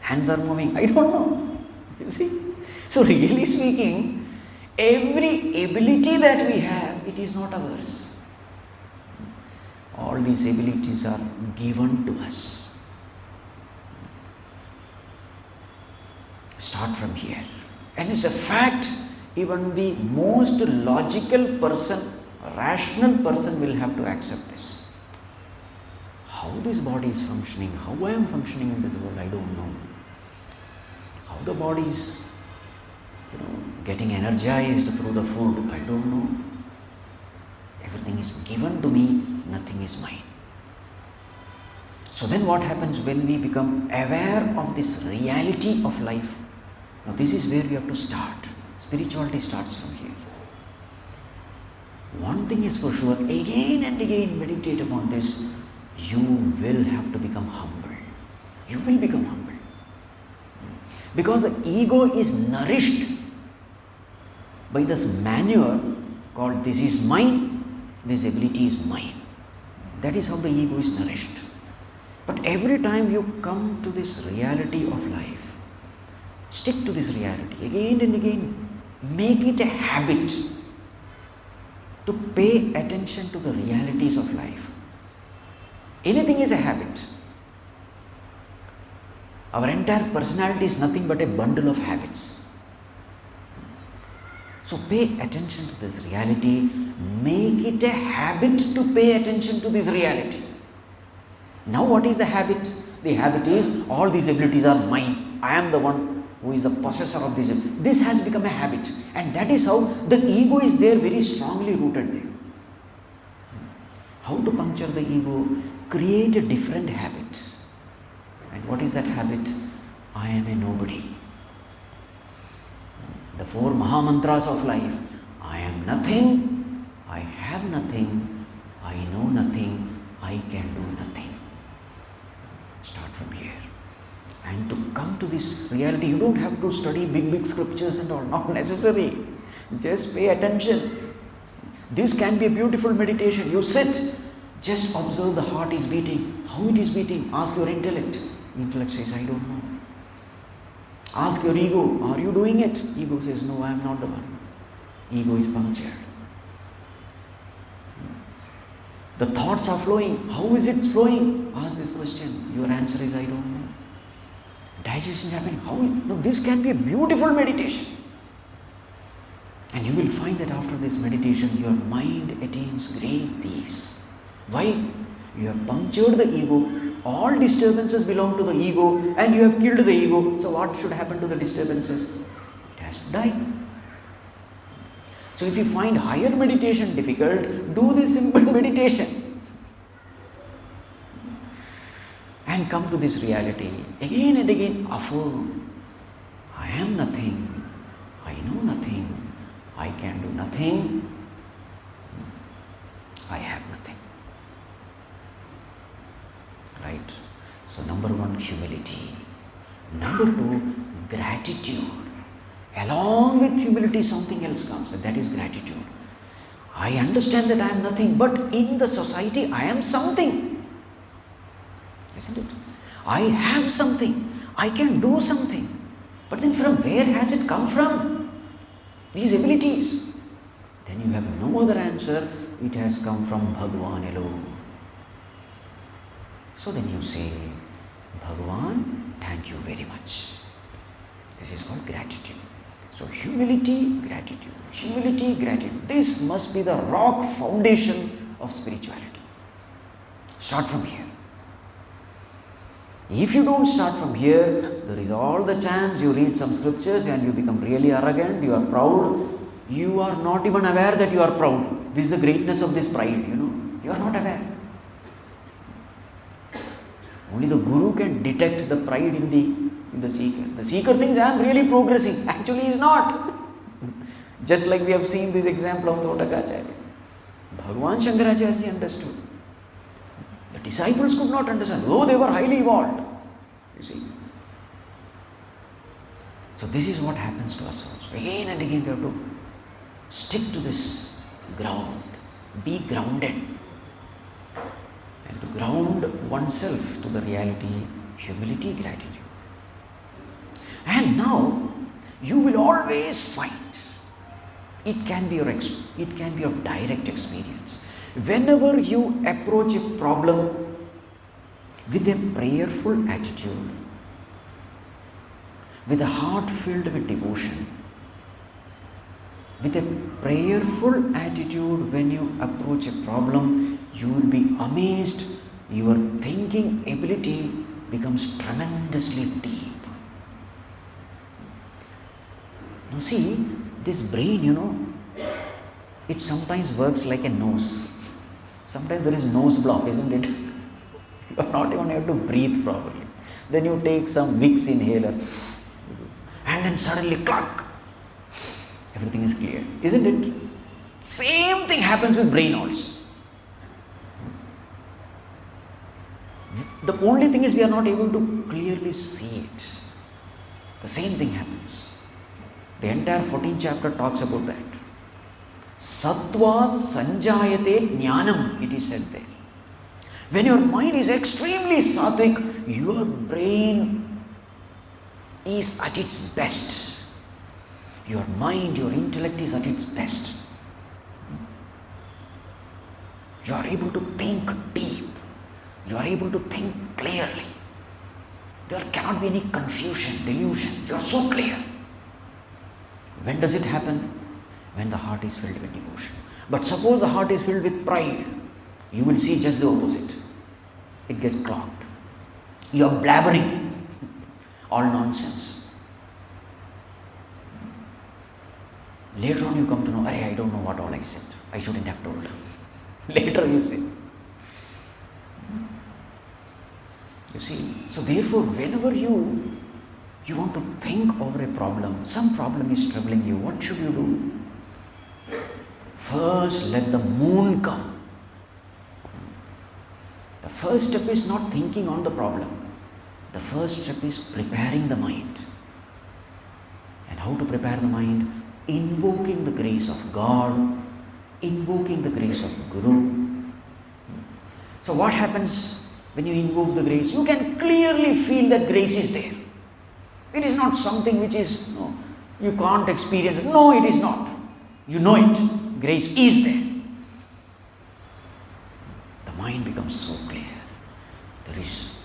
Hands are moving, I don't know. You see? So really speaking, every ability that we have, it is not ours. All these abilities are given to us. Start from here. And it's a fact, even the most logical person, rational person will have to accept this. How this body is functioning, how I am functioning in this world, I don't know. How the body is, getting energized through the food, I don't know. Everything is given to me, nothing is mine. So then what happens when we become aware of this reality of life? Now this is where we have to start. Spirituality starts from here. One thing is for sure, again and again meditate upon this. You will have to become humble. You will become humble. Because the ego is nourished by this manure called this is mine, this ability is mine. That is how the ego is nourished. But every time you come to this reality of life, stick to this reality again and again, make it a habit to pay attention to the realities of life. Anything is a habit. Our entire personality is nothing but a bundle of habits. So pay attention to this reality, make it a habit to pay attention to this reality. Now what is the habit? The habit is all these abilities are mine. I am the one who is the possessor of these. This has become a habit, and that is how the ego is there, very strongly rooted there. How to puncture the ego? Create a different habit. And what is that habit? I am a nobody. The 4 Maha mantras of life. I am nothing, I have nothing, I know nothing, I can do nothing. Start from here. And to come to this reality, you don't have to study big scriptures and all, not necessary. Just pay attention. This can be a beautiful meditation. You sit, just observe the heart is beating. How it is beating? Ask your intellect. Intellect says, I don't know. Ask your ego, are you doing it? Ego says, no, I am not the one. Ego is punctured. The thoughts are flowing. How is it flowing? Ask this question. Your answer is, I don't know. Digestion is happening. How? No, this can be a beautiful meditation. And you will find that after this meditation, your mind attains great peace. Why? You have punctured the ego. All disturbances belong to the ego, and you have killed the ego. So what should happen to the disturbances? It has to die. So if you find higher meditation difficult, do this simple meditation. And come to this reality. Again and again affirm. I am nothing. I know nothing. I can do nothing. I have nothing. Right? So number 1, humility. Number 2, gratitude. Along with humility, something else comes, and that is gratitude. I understand that I am nothing, but in the society, I am something. Isn't it? I have something. I can do something. But then from where has it come from? These abilities. Then you have no other answer. It has come from Bhagavan alone. So then you say, Bhagavan, thank you very much. This is called gratitude. So humility, gratitude. Humility, gratitude. This must be the rock foundation of spirituality. Start from here. If you don't start from here, there is all the chance you read some scriptures and you become really arrogant, you are proud. You are not even aware that you are proud. This is the greatness of this pride, You are not aware. Only the Guru can detect the pride in the seeker. The seeker thinks, I am really progressing. Actually, he is not. Just like we have seen this example of the Āchārya. Bhagavan Shankaracharya understood. The disciples could not understand, though they were highly evolved. You see. So this is what happens to us also. Again and again we have to stick to this ground. Be grounded. And to ground oneself to the reality, humility, gratitude. And now you will always find it can be your direct experience. Whenever you approach a problem with a prayerful attitude, with a heart filled with devotion, with a prayerful attitude, when you approach a problem, you will be amazed. Your thinking ability becomes tremendously deep. Now see, this brain, it sometimes works like a nose. Sometimes there is nose block, isn't it? You are not even able to breathe properly. Then you take some Vicks inhaler and then suddenly cluck, everything is clear, isn't it? Same thing happens with brain also. The only thing is we are not able to clearly see it. The same thing happens. The entire 14th chapter talks about that. Sattvat sanjayate jnanam, it is said there. When your mind is extremely sattvic, your brain is at its best. Your mind, your intellect is at its best. You are able to think deep. You are able to think clearly. There cannot be any confusion, delusion. You are so clear. When does it happen? When the heart is filled with devotion. But suppose the heart is filled with pride, you will see just the opposite. it gets clogged. You are blabbering all nonsense. Later on you come to know, I don't know what all I said. I shouldn't have told. Later you say. You see, so therefore whenever you want to think over a problem, some problem is troubling you, what should you do? First let the moon come. The first step is not thinking on the problem. The first step is preparing the mind. And how to prepare the mind? Invoking the grace of God, invoking the grace of Guru. So what happens when you invoke the grace? You can clearly feel that grace is there. It is not something which is, you can't experience it. No, it is not. You know it. Grace is there. The mind becomes so clear. There is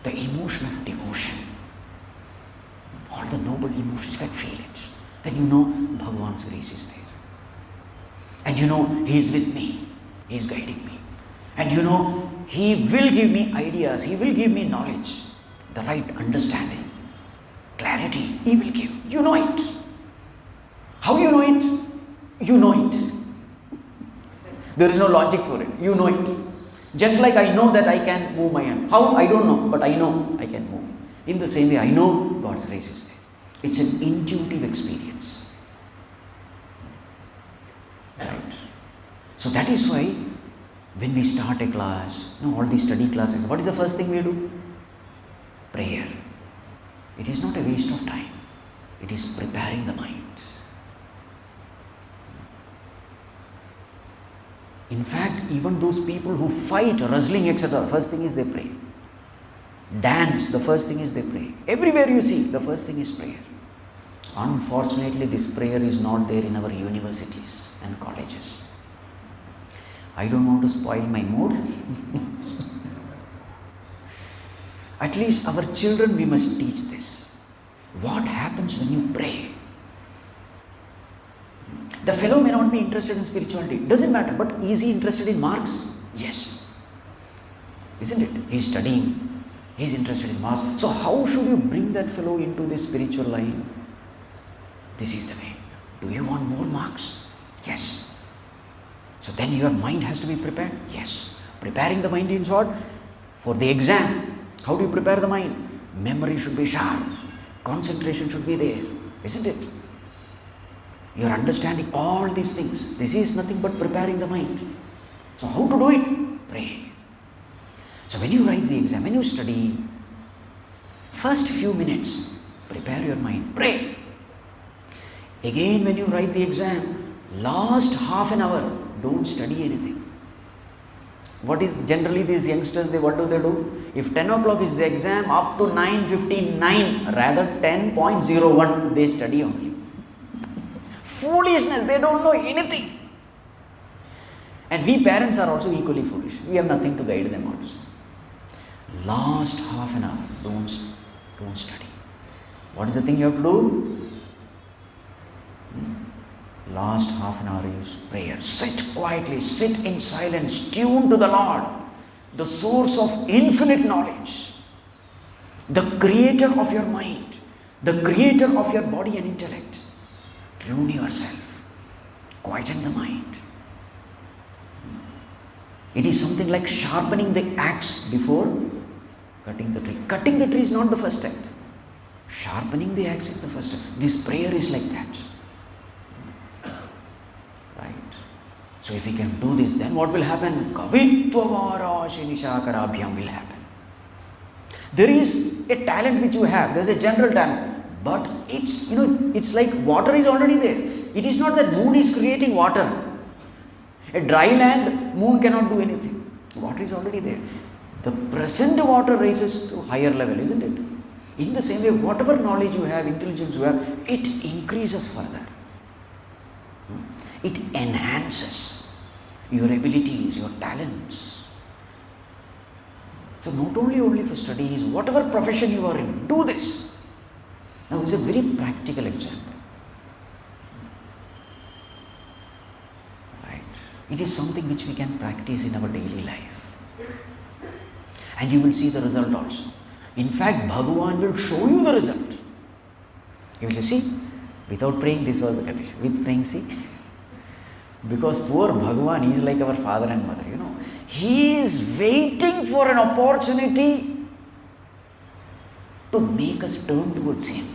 the emotion of devotion. All the noble emotions, you can feel it. Then you know Bhagavan's grace is there. And you know He is with me. He is guiding me. And you know He will give me ideas. He will give me knowledge. The right understanding. Clarity He will give. You know it. How you know it? You know it. There is no logic for it. You know it. Just like I know that I can move my hand. How? I don't know. But I know I can move. In the same way, I know God's grace is there. It's an intuitive experience. Right? So that is why when we start a class, all these study classes, what is the first thing we do? Prayer. It is not a waste of time. It is preparing the mind. In fact, even those people who fight, wrestling, etc., first thing is they pray. Dance, the first thing is they pray. Everywhere you see, the first thing is prayer. Unfortunately, this prayer is not there in our universities and colleges. I don't want to spoil my mood. At least our children, we must teach this. What happens when you pray? The fellow may not be interested in spirituality. Doesn't matter. But is he interested in marks? Yes. Isn't it? He is studying. He is interested in marks. So how should you bring that fellow into the spiritual line? This is the way. Do you want more marks? Yes. So then your mind has to be prepared? Yes. Preparing the mind in short for the exam. How do you prepare the mind? Memory should be sharp. Concentration should be there. Isn't it? You are understanding all these things. This is nothing but preparing the mind. So how to do it? Pray. So when you write the exam, when you study, first few minutes, prepare your mind. Pray. Again when you write the exam, last half an hour, don't study anything. What is generally these youngsters, what do? If 10 o'clock is the exam, up to 9:59, rather 10.01, they study only. Foolishness, they don't know anything. And we parents are also equally foolish. We have nothing to guide them also. Last half an hour, don't study. What is the thing you have to do? Last half an hour is prayer. Sit quietly, sit in silence, tune to the Lord, the source of infinite knowledge, the creator of your mind, the creator of your body and intellect. Tune yourself, quieten the mind. It is something like sharpening the axe before cutting the tree. Cutting the tree is not the first step. Sharpening the axe is the first step. This prayer is like that. Right? So if we can do this, then what will happen? Kavitvavara shinishakarabhyam will happen. There is a talent which you have. There is a general talent. But it's like water is already there. It is not that moon is creating water. A dry land, moon cannot do anything. Water is already there. The present water rises to higher level, isn't it? In the same way, whatever knowledge you have, intelligence you have, it increases further. It enhances your abilities, your talents. So not only for studies, whatever profession you are in, do this. Now this is a very practical example. Right? It is something which we can practice in our daily life. and you will see the result also. In fact, Bhagavan will show you the result. You will see, without praying, this was the condition. With praying, see. Because poor Bhagavan is like our father and mother, He is waiting for an opportunity to make us turn towards Him.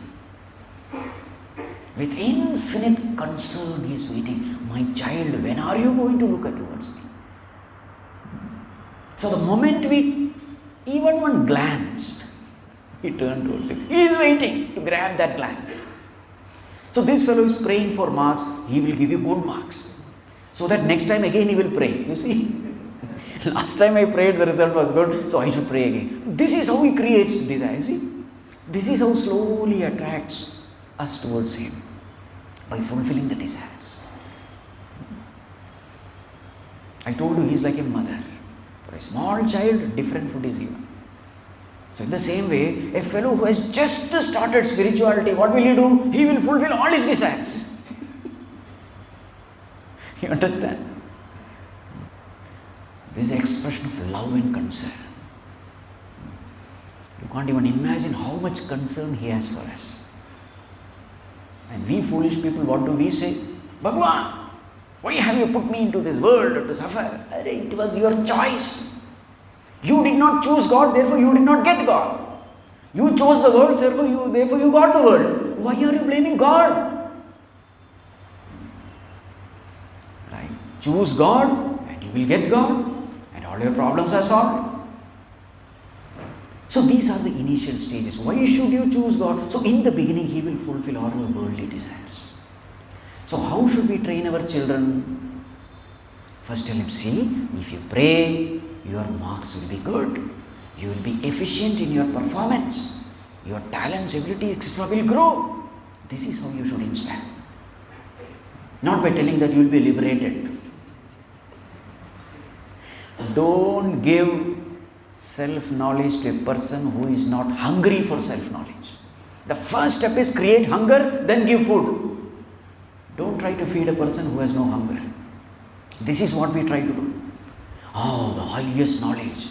With infinite concern, He is waiting. My child, when are you going to look towards me? So the moment we, even one glance, he turned towards Him. He is waiting to grab that glance. So this fellow is praying for marks. He will give you good marks. So that next time again he will pray. You see, last time I prayed, the result was good, so I should pray again. This is how he creates desire. See, this is how slowly he attracts us towards Him, by fulfilling the desires. I told you he is like a mother. For a small child, different food is given. So in the same way, a fellow who has just started spirituality, what will he do? He will fulfill all his desires. You understand? This is the expression of love and concern. You can't even imagine how much concern He has for us. And we foolish people, what do we say? Bhagavan, why have you put me into this world to suffer? It was your choice. You did not choose God, therefore you did not get God. You chose the world, therefore you got the world. Why are you blaming God? Right? Choose God and you will get God, and all your problems are solved. So these are the initial stages. Why should you choose God? So in the beginning, He will fulfill all your worldly desires. So how should we train our children? First tell him, see, if you pray, your marks will be good. You will be efficient in your performance. Your talents, ability, etc. will grow. This is how you should inspire. Not by telling that you will be liberated. Don't give self-knowledge to a person who is not hungry for self-knowledge. The first step is create hunger, then give food. Don't try to feed a person who has no hunger. This is what we try to do. Oh, the highest knowledge.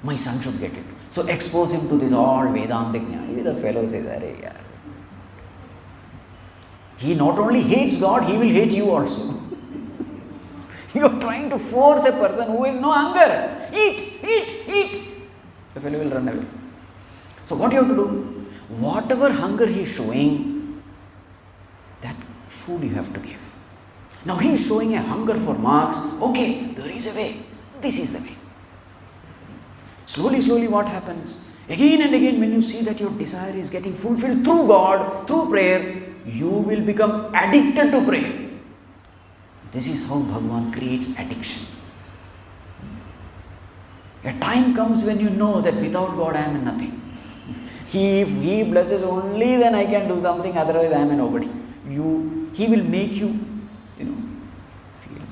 My son should get it. So expose him to this all Vedantic jnana. The fellow says, Arey yaar. He not only hates God, he will hate you also. You are trying to force a person who has no hunger. Eat, eat, eat. The fellow will run away. So what you have to do? Whatever hunger he is showing, that food you have to give. Now he is showing a hunger for marks. Okay, there is a way. This is the way. Slowly, slowly what happens? Again and again, when you see that your desire is getting fulfilled through God, through prayer, you will become addicted to prayer. This is how Bhagavan creates addiction. A time comes when you know that without God I am nothing. If He blesses only, then I can do something, otherwise I am a nobody. He will make you, feel.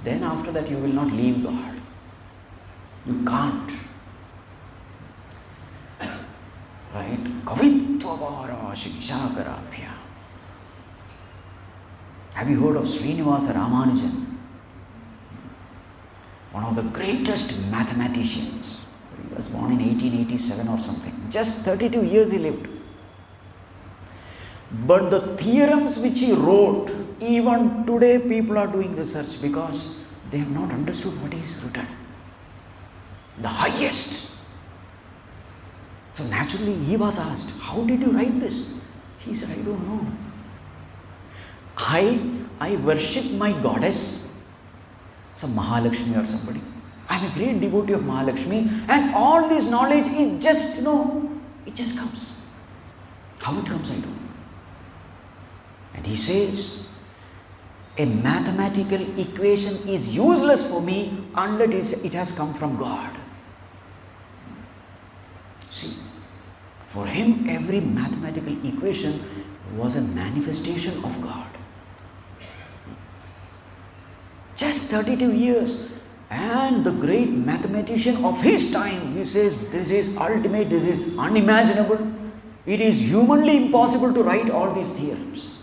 Then after that you will not leave God. You can't. Right? Kavittvavara Shankaracharya. Have you heard of Srinivasa Ramanujan? One of the greatest mathematicians. He was born in 1887 or something. Just 32 years he lived. But the theorems which he wrote, even today people are doing research because they have not understood what is written. The highest. So naturally he was asked, how did you write this? He said, I don't know. I worship my goddess, some Mahalakshmi or somebody. I am a great devotee of Mahalakshmi, and all this knowledge is just, it just comes. How it comes, I don't know. And he says, a mathematical equation is useless for me unless it has come from God. See, for him every mathematical equation was a manifestation of God. Just 32 years, and the great mathematician of his time, he says, this is ultimate, this is unimaginable. It is humanly impossible to write all these theorems.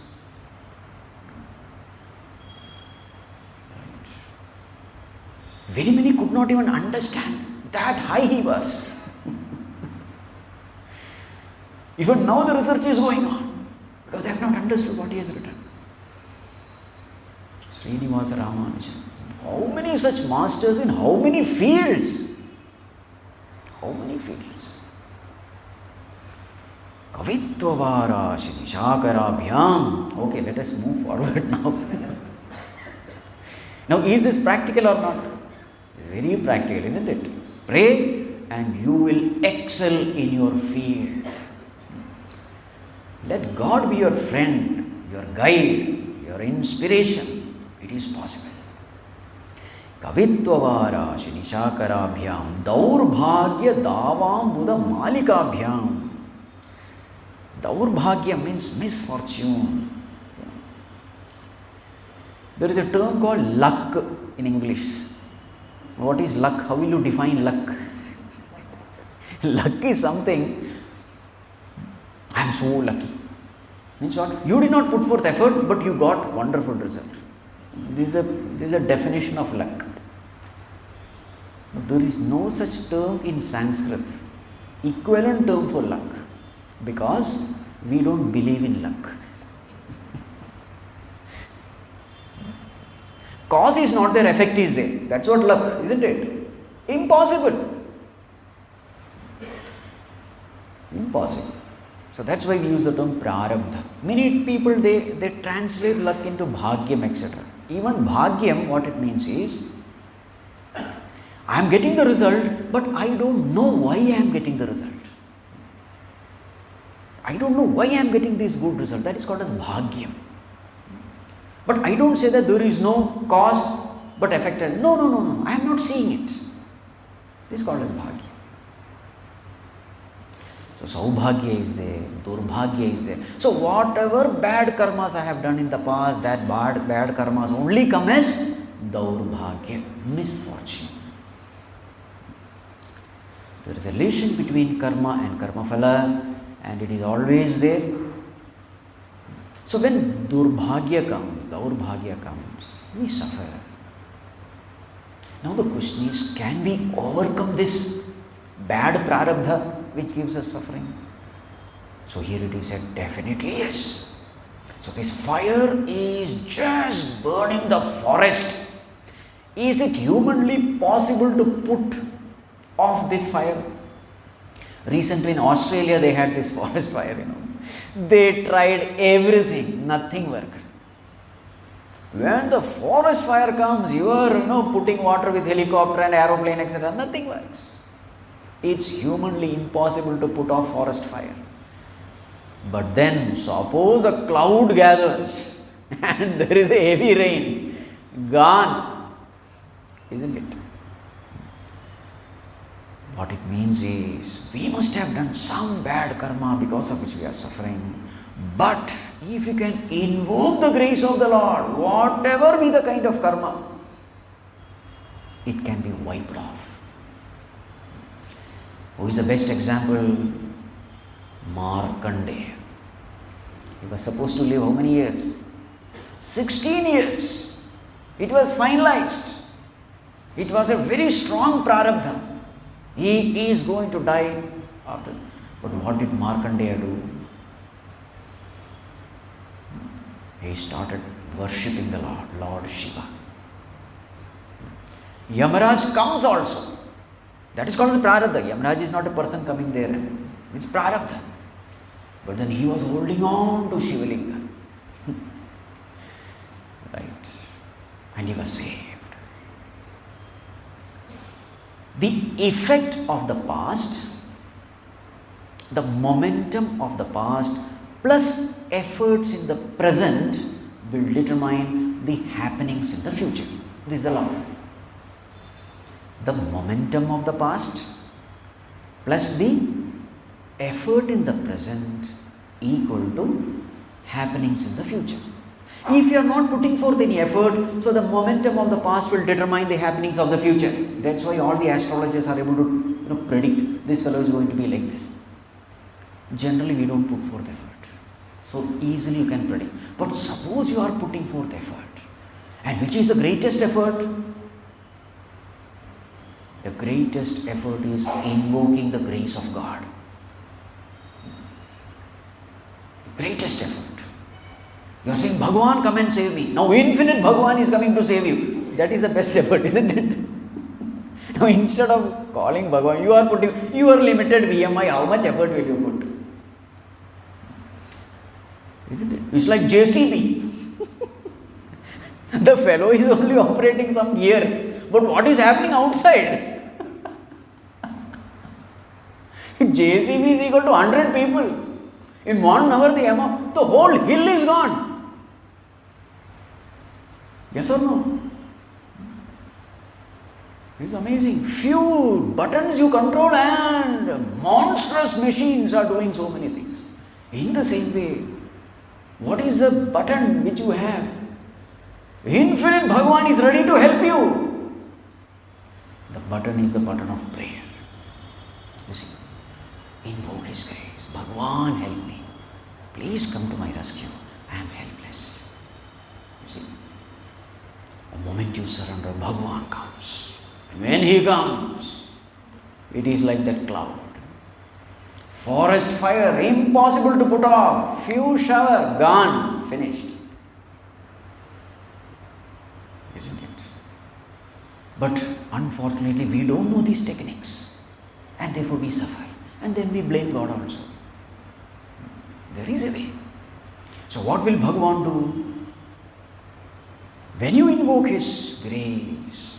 Very many could not even understand. That high he was. Even now the research is going on because they have not understood what he has written. Srinivasa Ramanujan. How many such masters in how many fields? How many fields? Kavitvavarashi Shakarabhyam. Okay, let us move forward now. Now, is this practical or not? Very practical, isn't it? Pray and you will excel in your field. Let God be your friend, your guide, your inspiration. It is possible. Kavitvavarashi Nishakarabhyam Daurbhagya Davam Buddha Malikabhyam. Daurbhagya means misfortune. There is a term called luck in English. What is luck? How will you define luck? Luck is something, I am so lucky. Means what? You did not put forth effort, but you got wonderful result. This is a definition of luck. But there is no such term in Sanskrit, equivalent term for luck, because we don't believe in luck. Cause is not there, effect is there. That's what luck, isn't it? Impossible. Impossible. So that's why we use the term prarabdha. Many people they translate luck into bhagyam, etc. Even bhagyam, what it means is, I am getting the result, but I don't know why I am getting the result. I don't know why I am getting this good result. That is called as bhagyam. But I don't say that there is no cause but effect. No. I am not seeing it. This is called as bhagya. So saubhagya is there, durbhagya is there. So whatever bad karmas I have done in the past, that bad karmas only come as daurbhagya, misfortune. There is a relation between karma and karma phala, and it is always there. So when durbhagya comes, daurbhagya comes, we suffer. Now the question is, can we overcome this bad prarabdha which gives us suffering? So here it is said, definitely yes. So this fire is just burning the forest. Is it humanly possible to put off this fire? Recently in Australia they had this forest fire, They tried everything, nothing worked. When the forest fire comes, you are putting water with helicopter and aeroplane, etc. Nothing works. It's humanly impossible to put off forest fire. But then suppose a cloud gathers and there is a heavy rain, gone, isn't it? What it means is, we must have done some bad karma because of which we are suffering. But if you can invoke the grace of the Lord, whatever be the kind of karma, it can be wiped off. Who is the best example? Markandeya. He was supposed to live how many years? 16 years. It was finalized. It was a very strong prarabdha. He is going to die after. But what did Markandeya do? He started worshipping the Lord Shiva. Yamaraj comes also. That is called as prarabdha. Yamaraj is not a person coming there. It's prarabdha. But then he was holding on to Shivalinga. Right. And he was saved. The effect of the past, the momentum of the past, plus efforts in the present will determine the happenings in the future. This is the law. The momentum of the past plus the effort in the present equal to happenings in the future. If you are not putting forth any effort, so the momentum of the past will determine the happenings of the future. That's why all the astrologers are able to predict this fellow is going to be like this. Generally, we don't put forth effort. So easily you can predict. But suppose you are putting forth effort. And which is the greatest effort? The greatest effort is invoking the grace of God. Greatest effort. You are saying, Bhagavan, come and save me. Now infinite Bhagavan is coming to save you. That is the best effort, isn't it? Now instead of calling Bhagavan, you are putting your limited VMI, how much effort will you put? Isn't it? It's like JCB. The fellow is only operating some gears. But what is happening outside? JCB is equal to 100 people. In 1 hour, the whole hill is gone. Yes or no? It's amazing. Few buttons you control and monstrous machines are doing so many things. In the same way, what is the button which you have? Infinite Bhagavan is ready to help you. The button is the button of prayer. You see, invoke His grace. Bhagavan, help me. Please come to my rescue. I am helpless. You see, the moment you surrender, Bhagavan comes. And when He comes, it is like that cloud. Forest fire, impossible to put off. Few shower, gone, finished. Isn't it? But unfortunately, we don't know these techniques. And therefore we suffer. And then we blame God also. There is a way. So what will Bhagavan do? When you invoke His grace,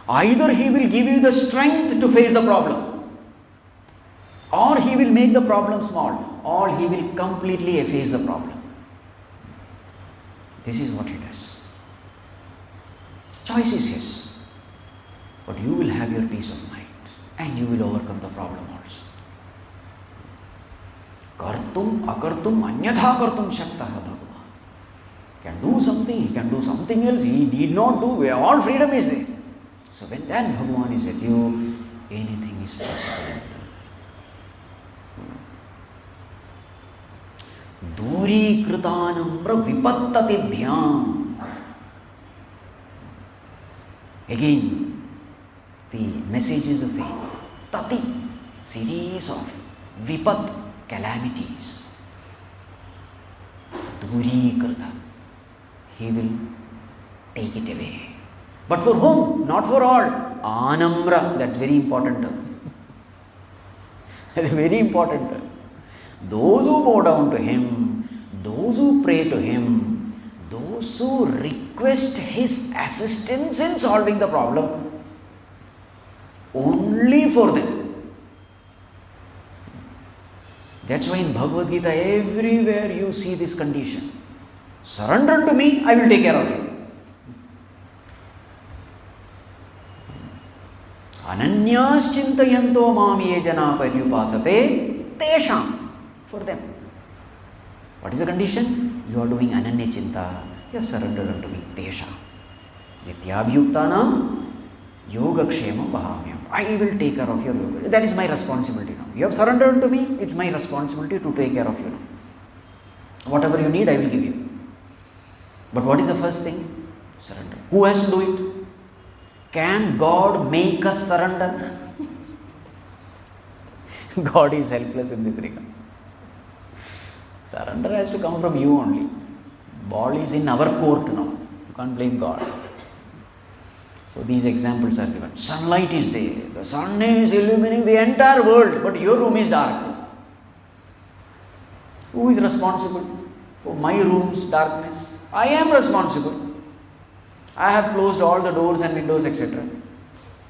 either He will give you the strength to face the problem, or He will make the problem small, or He will completely efface the problem. This is what He does. Choice is His. But you will have your peace of mind and you will overcome the problem also. Kartum, akartum, anyathākartum shakyate Bhagavan. Can do something, He can do something else, He need not do, all freedom is there. So when that Bhagavan is with you, anything is possible. Duri kritanamra vipattatibhyam. Again, the message is the same. Tati, series of vipat, calamities. Duri krita, He will take it away. But for whom? Not for all. Anamra, that's very important term. That's very important term. Those who bow down to Him, those who pray to Him, those who request His assistance in solving the problem, only for them. That's why in Bhagavad Gita, everywhere you see this condition. Surrender to me, I will take care of you. Ananyās chintayanto mam ye jana paryupasate tesham. For them. What is the condition? You are doing ananya chinta. You have surrendered unto me. Tesha. Nityabhyuktanam yogakshemam vahamyam. I will take care of your yoga. That is my responsibility now. You have surrendered to me. It's my responsibility to take care of you now. Whatever you need, I will give you. But what is the first thing? Surrender. Who has to do it? Can God make us surrender? God is helpless in this regard. Surrender has to come from you only. Ball is in our court now. You can't blame God. So these examples are given. Sunlight is there. The sun is illuminating the entire world, but your room is dark. Who is responsible for my room's darkness? I am responsible. I have closed all the doors and windows, etc.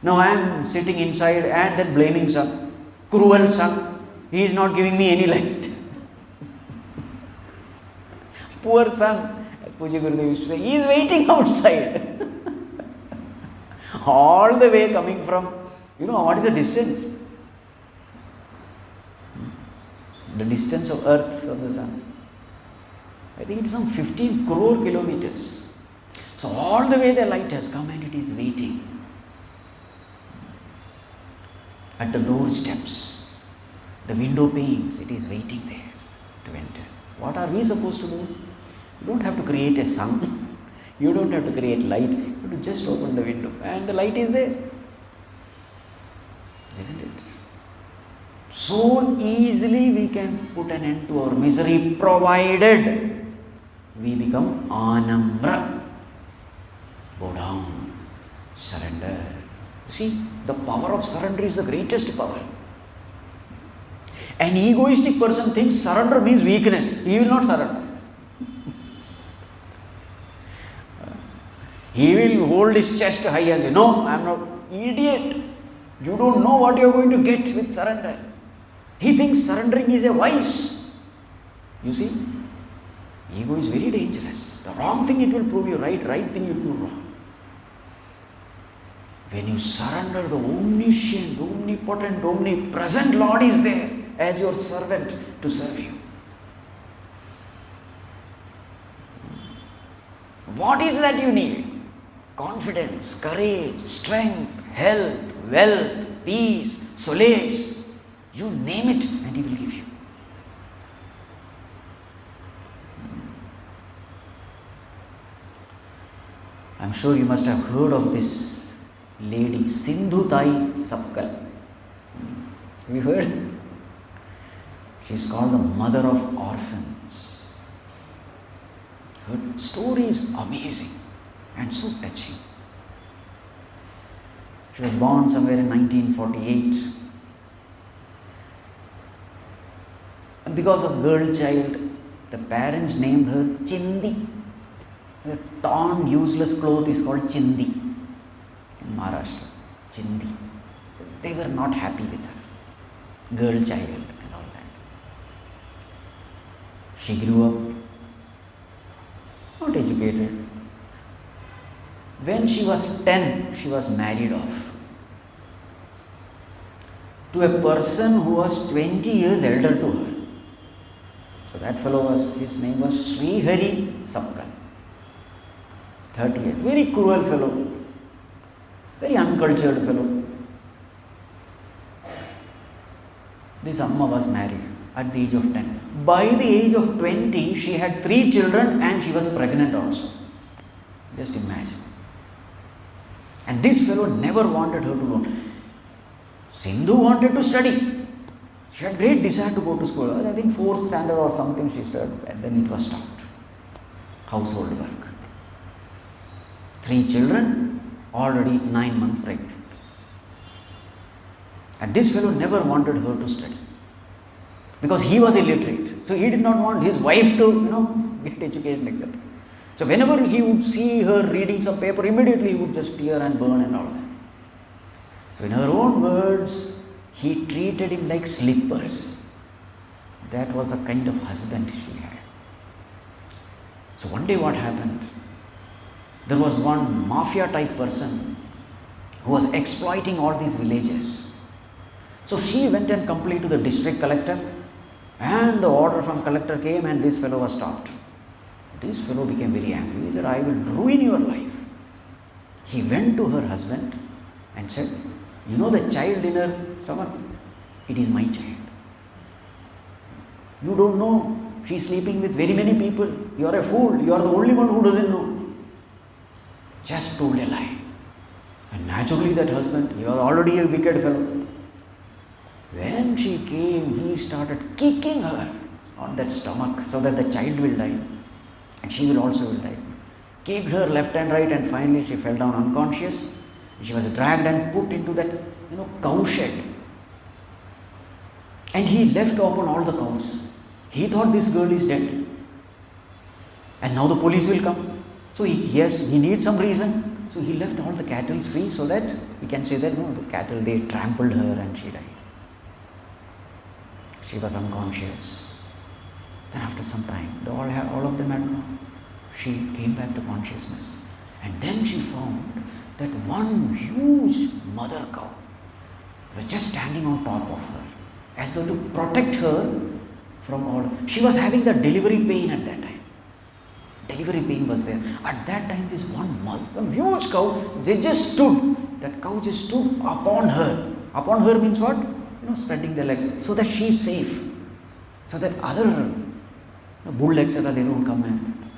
Now I am sitting inside and then blaming sun. Cruel sun. He is not giving me any light. Poor son, as Puja Gurudev used to say, he is waiting outside. All the way coming from, what is the distance? The distance of earth from the sun. I think it is some 15 crore kilometers. So all the way the light has come and it is waiting. At the doorsteps, the window panes, it is waiting there to enter. What are we supposed to do? You don't have to create a sun. You don't have to create light. You have to just open the window and the light is there. Isn't it? So easily we can put an end to our misery, provided we become anamra. Go down, surrender. See, the power of surrender is the greatest power. An egoistic person thinks surrender means weakness. He will not surrender. He will hold his chest high and say, no, I am not. Idiot. You don't know what you are going to get with surrender. He thinks surrendering is a vice. You see, ego is very dangerous. The wrong thing it will prove you right, right thing it will prove wrong. When you surrender, the omniscient, omnipotent, omnipresent Lord is there as your servant to serve you. What is that you need? Confidence, courage, strength, health, wealth, peace, solace. You name it and He will give you. I am sure you must have heard of this lady, Sindhu Tai Sapkal. Have you heard? She is called the mother of orphans. Her story is amazing and so touching. She was born somewhere in 1948. And because of girl child, the parents named her Chindi. The torn, useless cloth is called Chindi in Maharashtra. Chindi. They were not happy with her. Girl child and all that. She grew up not educated. When she was 10, she was married off to a person who was 20 years elder to her. So that fellow his name was Srihari Sapkal. 30 years. Very cruel fellow. Very uncultured fellow. This Amma was married at the age of 10. By the age of 20, she had 3 children and she was pregnant also. Just imagine. And this fellow never wanted her to go. Sindhu wanted to study. She had great desire to go to school. I think 4th standard or something she studied, and then it was stopped. Household work. 3 children, already 9 months pregnant. And this fellow never wanted her to study. Because he was illiterate. So he did not want his wife to, get education, etc. So whenever he would see her reading some paper, immediately he would just tear and burn and all that. So in her own words, he treated him like slippers. That was the kind of husband she had. So one day what happened? There was one mafia type person who was exploiting all these villages. So she went and complained to the district collector, and the order from collector came and this fellow was stopped. This fellow became very angry. He said, I will ruin your life. He went to her husband and said, you know the child in her stomach? It is my child. You don't know. She is sleeping with very many people. You are a fool. You are the only one who doesn't know. Just told a lie. And naturally that husband, he was already a wicked fellow. When she came, he started kicking her on that stomach so that the child will die. And she will also die. Kicked her left and right, and finally she fell down unconscious. She was dragged and put into that, cow shed. And he left open all the cows. He thought this girl is dead. And now the police will come. So he needs some reason. So he left all the cattle free so that we can say that the cattle, they trampled her and she died. She was unconscious. Then after some time, all of them had gone. She came back to consciousness. And then she found that one huge mother cow was just standing on top of her, as though to protect her from all. She was having the delivery pain at that time. Delivery pain was there. At that time, this one mother, a huge cow, they just stood. That cow just stood upon her. Upon her means what? Spreading their legs so that she is safe. So that other bull, etc., they don't come in.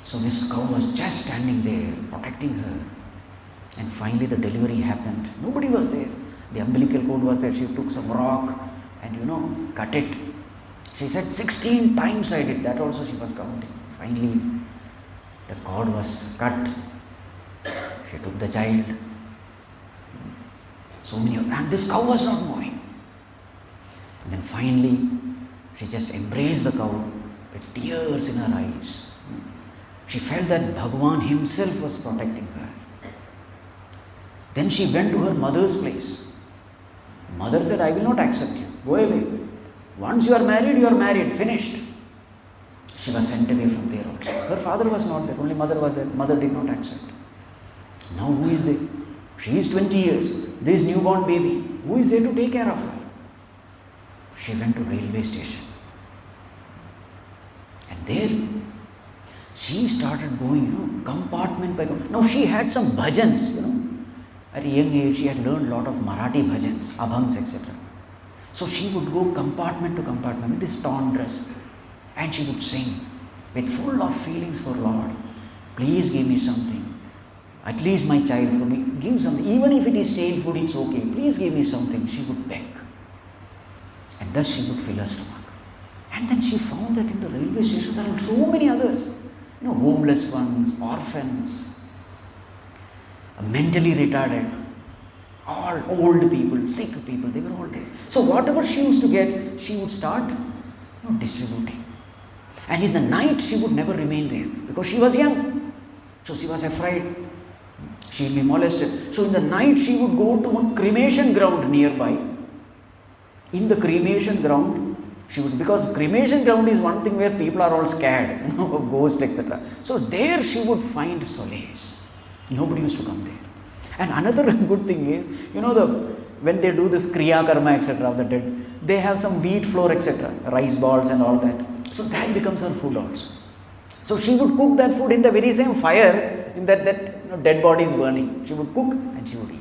So this cow was just standing there, protecting her. And finally the delivery happened. Nobody was there. The umbilical cord was there. She took some rock and cut it. She said 16 times I did. That also she was counting. Finally, the cord was cut. She took the child. And this cow was not moving. And then finally, she just embraced the cow with tears in her eyes. She felt that Bhagavan himself was protecting her. Then she went to her mother's place. Mother said, I will not accept you. Go away. Once you are married, finished. She was sent away from there also. Her father was not there, only mother was there. Mother did not accept. Now who is there? She is 20 years. This newborn baby. Who is there to take care of her? She went to railway station. And there, she started going, compartment by compartment. Now she had some bhajans, At a young age, she had learned a lot of Marathi bhajans, abhangs, etc. So she would go compartment to compartment with this torn dress. And she would sing with full of feelings for Lord. Please give me something. At least my child, for me, give something. Even if it is stale food, it's okay. Please give me something. She would beg. And thus she would fill her stomach. And then she found that in the railway station there are so many others. Homeless ones, orphans, mentally retarded, all old people, sick people, they were all there. So whatever she used to get, she would start distributing. And in the night, she would never remain there because she was young. So she was afraid she would be molested. So in the night, she would go to a cremation ground nearby. In the cremation ground, because cremation ground is one thing where people are all scared, of ghosts, etc. So there she would find solace. Nobody used to come there. And another good thing is, when they do this kriya karma, etc. of the dead, they have some wheat flour, etc., rice balls and all that. So that becomes her food also. So she would cook that food in the very same fire in that dead body is burning. She would cook and she would eat.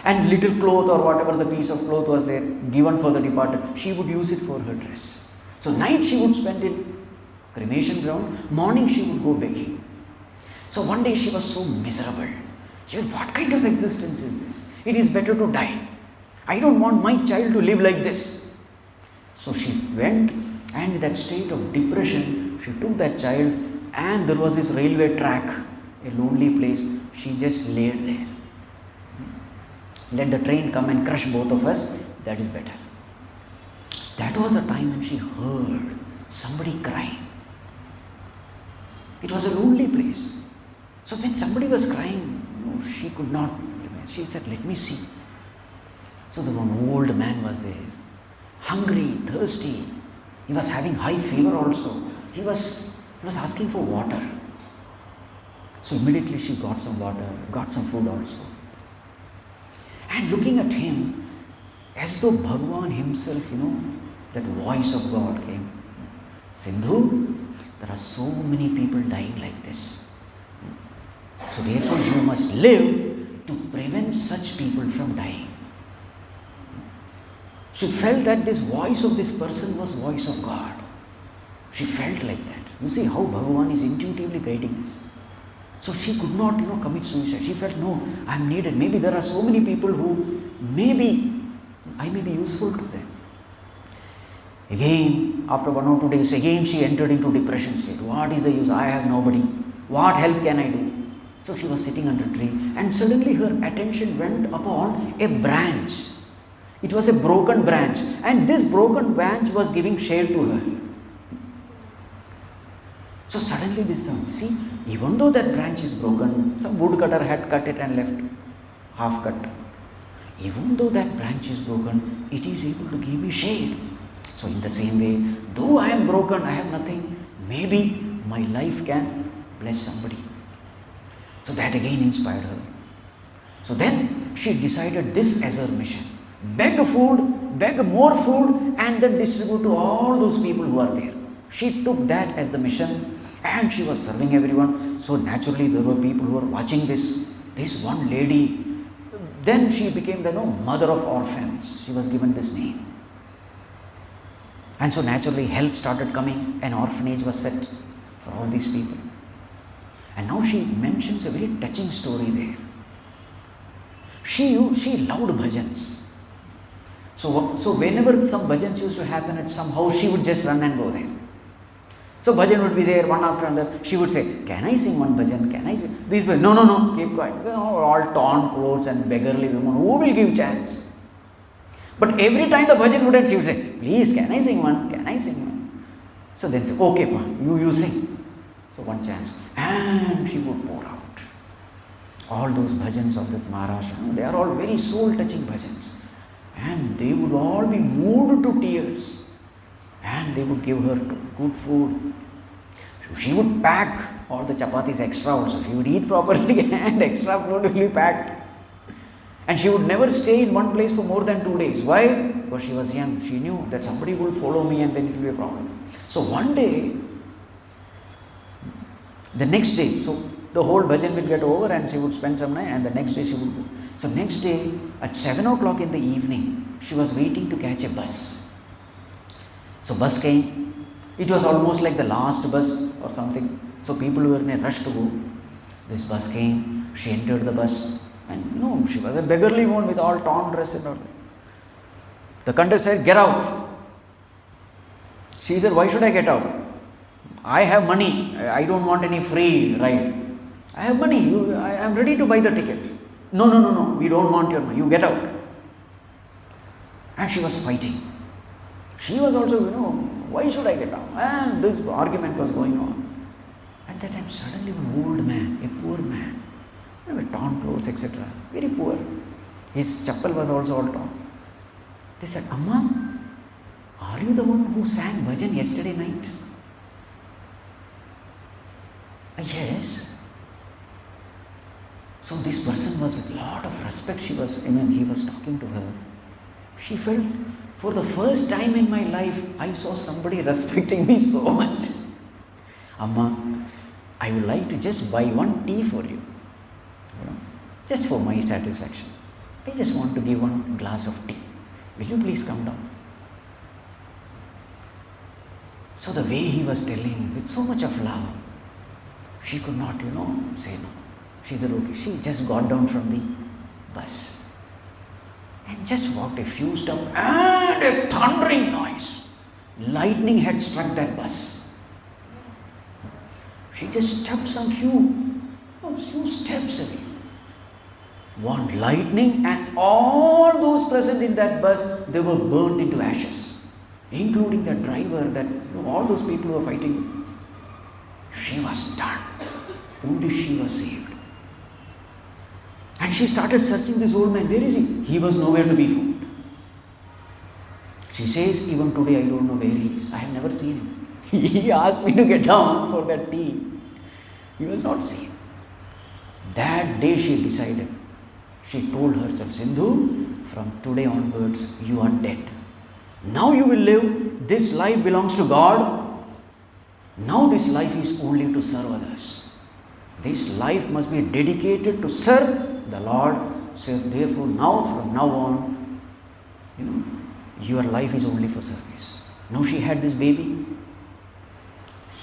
And little cloth or whatever the piece of cloth was there given for the departed, she would use it for her dress. So night she would spend in cremation ground, morning she would go begging. So one day she was so miserable. She said, what kind of existence is this? It is better to die. I don't want my child to live like this. So she went, and in that state of depression, she took that child, and there was this railway track, a lonely place. She just laid there. Let the train come and crush both of us, that is better. That was the time when she heard somebody crying. It was a lonely place. So when somebody was crying, she could not. She said, let me see. So the one old man was there, hungry, thirsty. He was having high fever also. He was asking for water. So immediately she got some water, got some food also. And looking at him, as though Bhagavan himself, that voice of God came. Sindhu, there are so many people dying like this. So therefore you must live to prevent such people from dying. She felt that this voice of this person was voice of God. She felt like that. You see how Bhagavan is intuitively guiding us. So she could not, commit suicide. She felt, no, I am needed. Maybe there are so many people who I may be useful to them. Again, after 1 or 2 days, again she entered into depression state. What is the use? I have nobody. What help can I do? So she was sitting under a tree, and suddenly her attention went upon a branch. It was a broken branch, and this broken branch was giving shade to her. So suddenly this thing, see, even though that branch is broken, some woodcutter had cut it and left half cut. Even though that branch is broken, it is able to give me shade. So in the same way, though I am broken, I have nothing, maybe my life can bless somebody. So that again inspired her. So then she decided this as her mission. Beg food, beg more food, and then distribute to all those people who are there. She took that as the mission, and she was serving everyone. So naturally there were people who were watching this. This one lady, then she became the mother of orphans. She was given this name. And so naturally help started coming. An orphanage was set for all these people. And now she mentions a very touching story there. She loved bhajans. So whenever some bhajans used to happen at some house, she would just run and go there. So bhajan would be there one after another. She would say, "Can I sing one bhajan? Can I sing?" These boys, no, keep quiet. All torn clothes and beggarly women. Who will give chance? But every time the bhajan would end, she would say, "Please, can I sing one? Can I sing one?" So then say, "Okay, fine, you sing." So one chance. And she would pour out all those bhajans of this Maharaj. They are all very soul-touching bhajans. And they would all be moved to tears. And they would give her good food. She would pack all the chapatis extra also. She would eat properly and extra food will be packed. And she would never stay in one place for more than 2 days. Why? Because she was young. She knew that somebody will follow me and then it will be a problem. So one day, the next day, so the whole bhajan will get over and she would spend some night and the next day she would go. So next day at 7 o'clock in the evening, she was waiting to catch a bus. So bus came. It was almost like the last bus or something. So people were in a rush to go. This bus came. She entered the bus. And she was a beggarly woman with all torn dress and all. The conductor said, "Get out." She said, "Why should I get out? I have money. I don't want any free ride. I have money. I am ready to buy the ticket." No. We don't want your money. You get out. And she was fighting. She was also, why should I get out? And this argument was going on. At that time, suddenly an old man, a poor man, with torn clothes, etc., very poor. His chappal was also all torn. They said, "Amma, are you the one who sang bhajan yesterday night?" Yes. So this person was with a lot of respect. He was talking to her. She felt, for the first time in my life, I saw somebody respecting me so much. "Amma, I would like to just buy one tea for you. Just for my satisfaction. I just want to give one glass of tea. Will you please come down?" So the way he was telling, with so much of love, she could not, say no. She said, "Okay." She just got down from the bus and just walked a few steps and a thundering noise. Lightning had struck that bus. She just stepped some few steps away. One lightning and all those present in that bus, they were burnt into ashes, including the driver, all those people who were fighting. She was stunned. Only she was saved. And she started searching this old man. Where is he? He was nowhere to be found. She says, "Even today I don't know where he is. I have never seen him. He asked me to get down for that tea. He was not seen." That day she decided. She told herself, "Sindhu, from today onwards you are dead. Now you will live. This life belongs to God. Now this life is only to serve others. This life must be dedicated to serve the Lord. So therefore from now on, your life is only for service." Now she had this baby.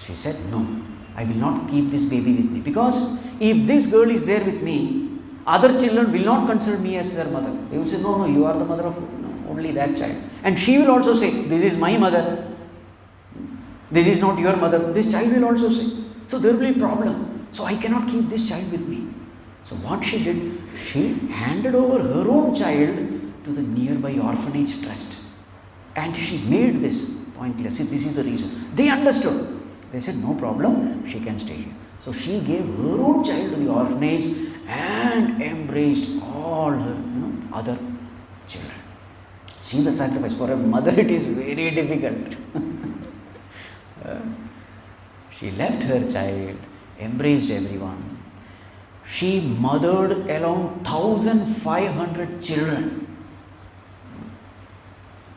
She said, "No, I will not keep this baby with me, because if this girl is there with me, other children will not consider me as their mother. They will say, no, you are the mother of only that child. And she will also say, this is my mother. This is not your mother." This child will also say. So there will be a problem. So I cannot keep this child with me. So what she did, she handed over her own child to the nearby orphanage trust. And she made this point clear. See, this is the reason. They understood. They said, "No problem, she can stay here." So she gave her own child to the orphanage and embraced all her other children. See the sacrifice. For a mother it is very difficult. She left her child, embraced everyone. She mothered around 1,500 children.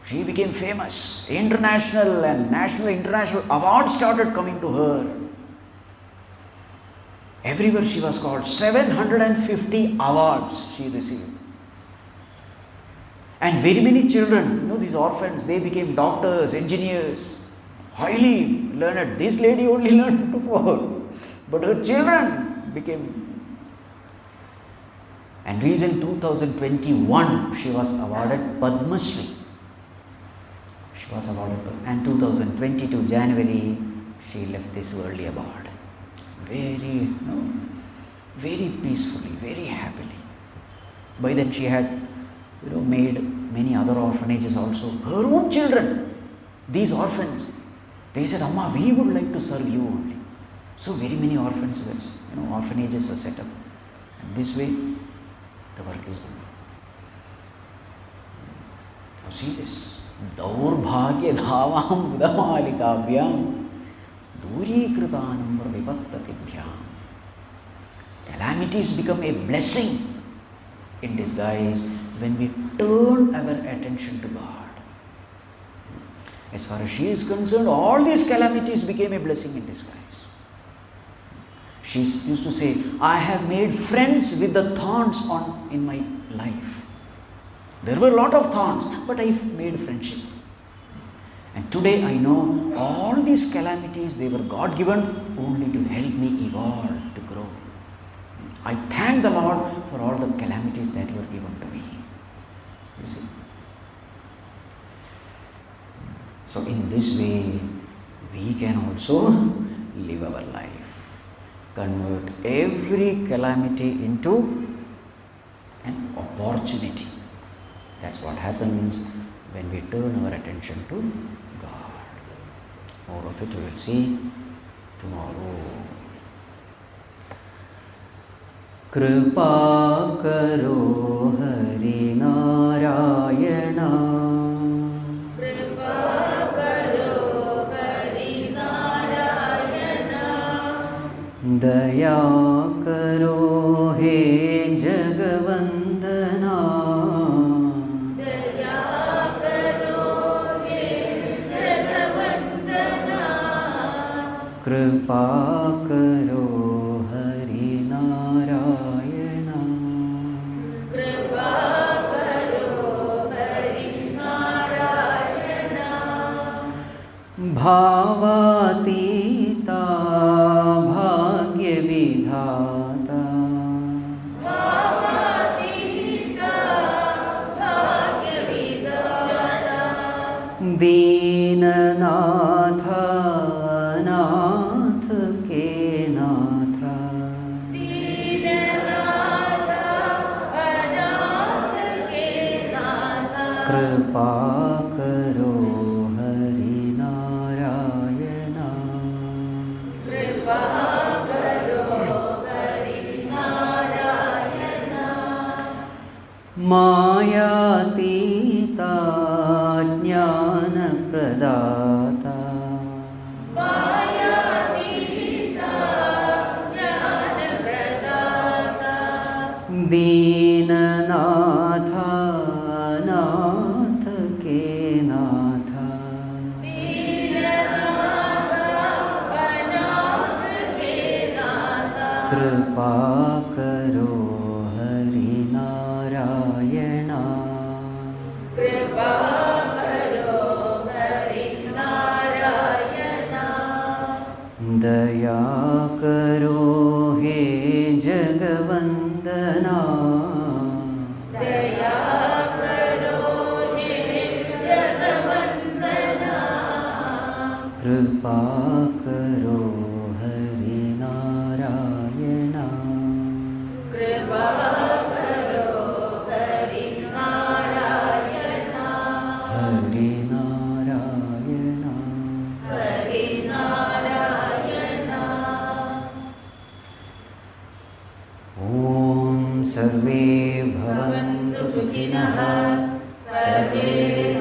She became famous. International and national, international awards started coming to her. Everywhere she was called. 750 awards she received. And very many children, these orphans, they became doctors, engineers, highly learned. This lady only learned to 4, but her children became. And recent 2021, she was awarded Padma Shri. She was awarded, and 2022 January, she left this worldly abode. Very, very peacefully, very happily. By then she had, made many other orphanages also. Her own children, these orphans, they said, Amma, we would like to serve you only. So very many orphanages were set up. And this way, the work is going on. Now see this. Daurbhagya dhavam udamalikabhyam durikritanam vivattatibhyam. Calamities become a blessing in disguise when we turn our attention to God. As far as she is concerned, all these calamities became a blessing in disguise. She used to say, I have made friends with the thorns in my life. There were a lot of thorns, but I made friendship. And today I know all these calamities, they were God-given only to help me evolve, to grow. I thank the Lord for all the calamities that were given to me. You see? So in this way, we can also live our life. Convert every calamity into an opportunity. That's what happens when we turn our attention to God. More of it we will see tomorrow. Kripa karo Hari Narayana. Kripa karo Hari Narayana. Daya karo he Jagavandana. Daya karo he Jagavandana. Kripa karo Hari Narayana. Kripa karo Hari Narayana. Bhavatita bhagya vidhata. Bhavatita bhagya vidhata. Deenanatha nath ke natha. Deenanatha anath ke natha. Kripa karo Hari Narayana. Kripa karo Hari Narayana. Mayatita jnana pradata. Mayatita jnana pradata. Deenanatha nath ke natha. Deenanatha anath ke natha. Kripa karo Hari Narayana. Kripa karo Hari Narayana. Daya karo he Jagavandana. Daya karo he Jagavandana. Kripa karo Hari Narayana. Kripa karo Hari Narayana. Hari Narayana. Hari Narayana. Om Sarve Bhavantu Sukhinah. Sarve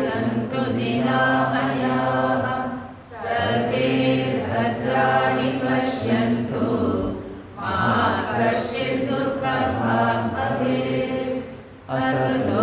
santu niramayah. Sarve bhadrani pashyantu. Ma kaśyid durprabhat bhavet. Asatu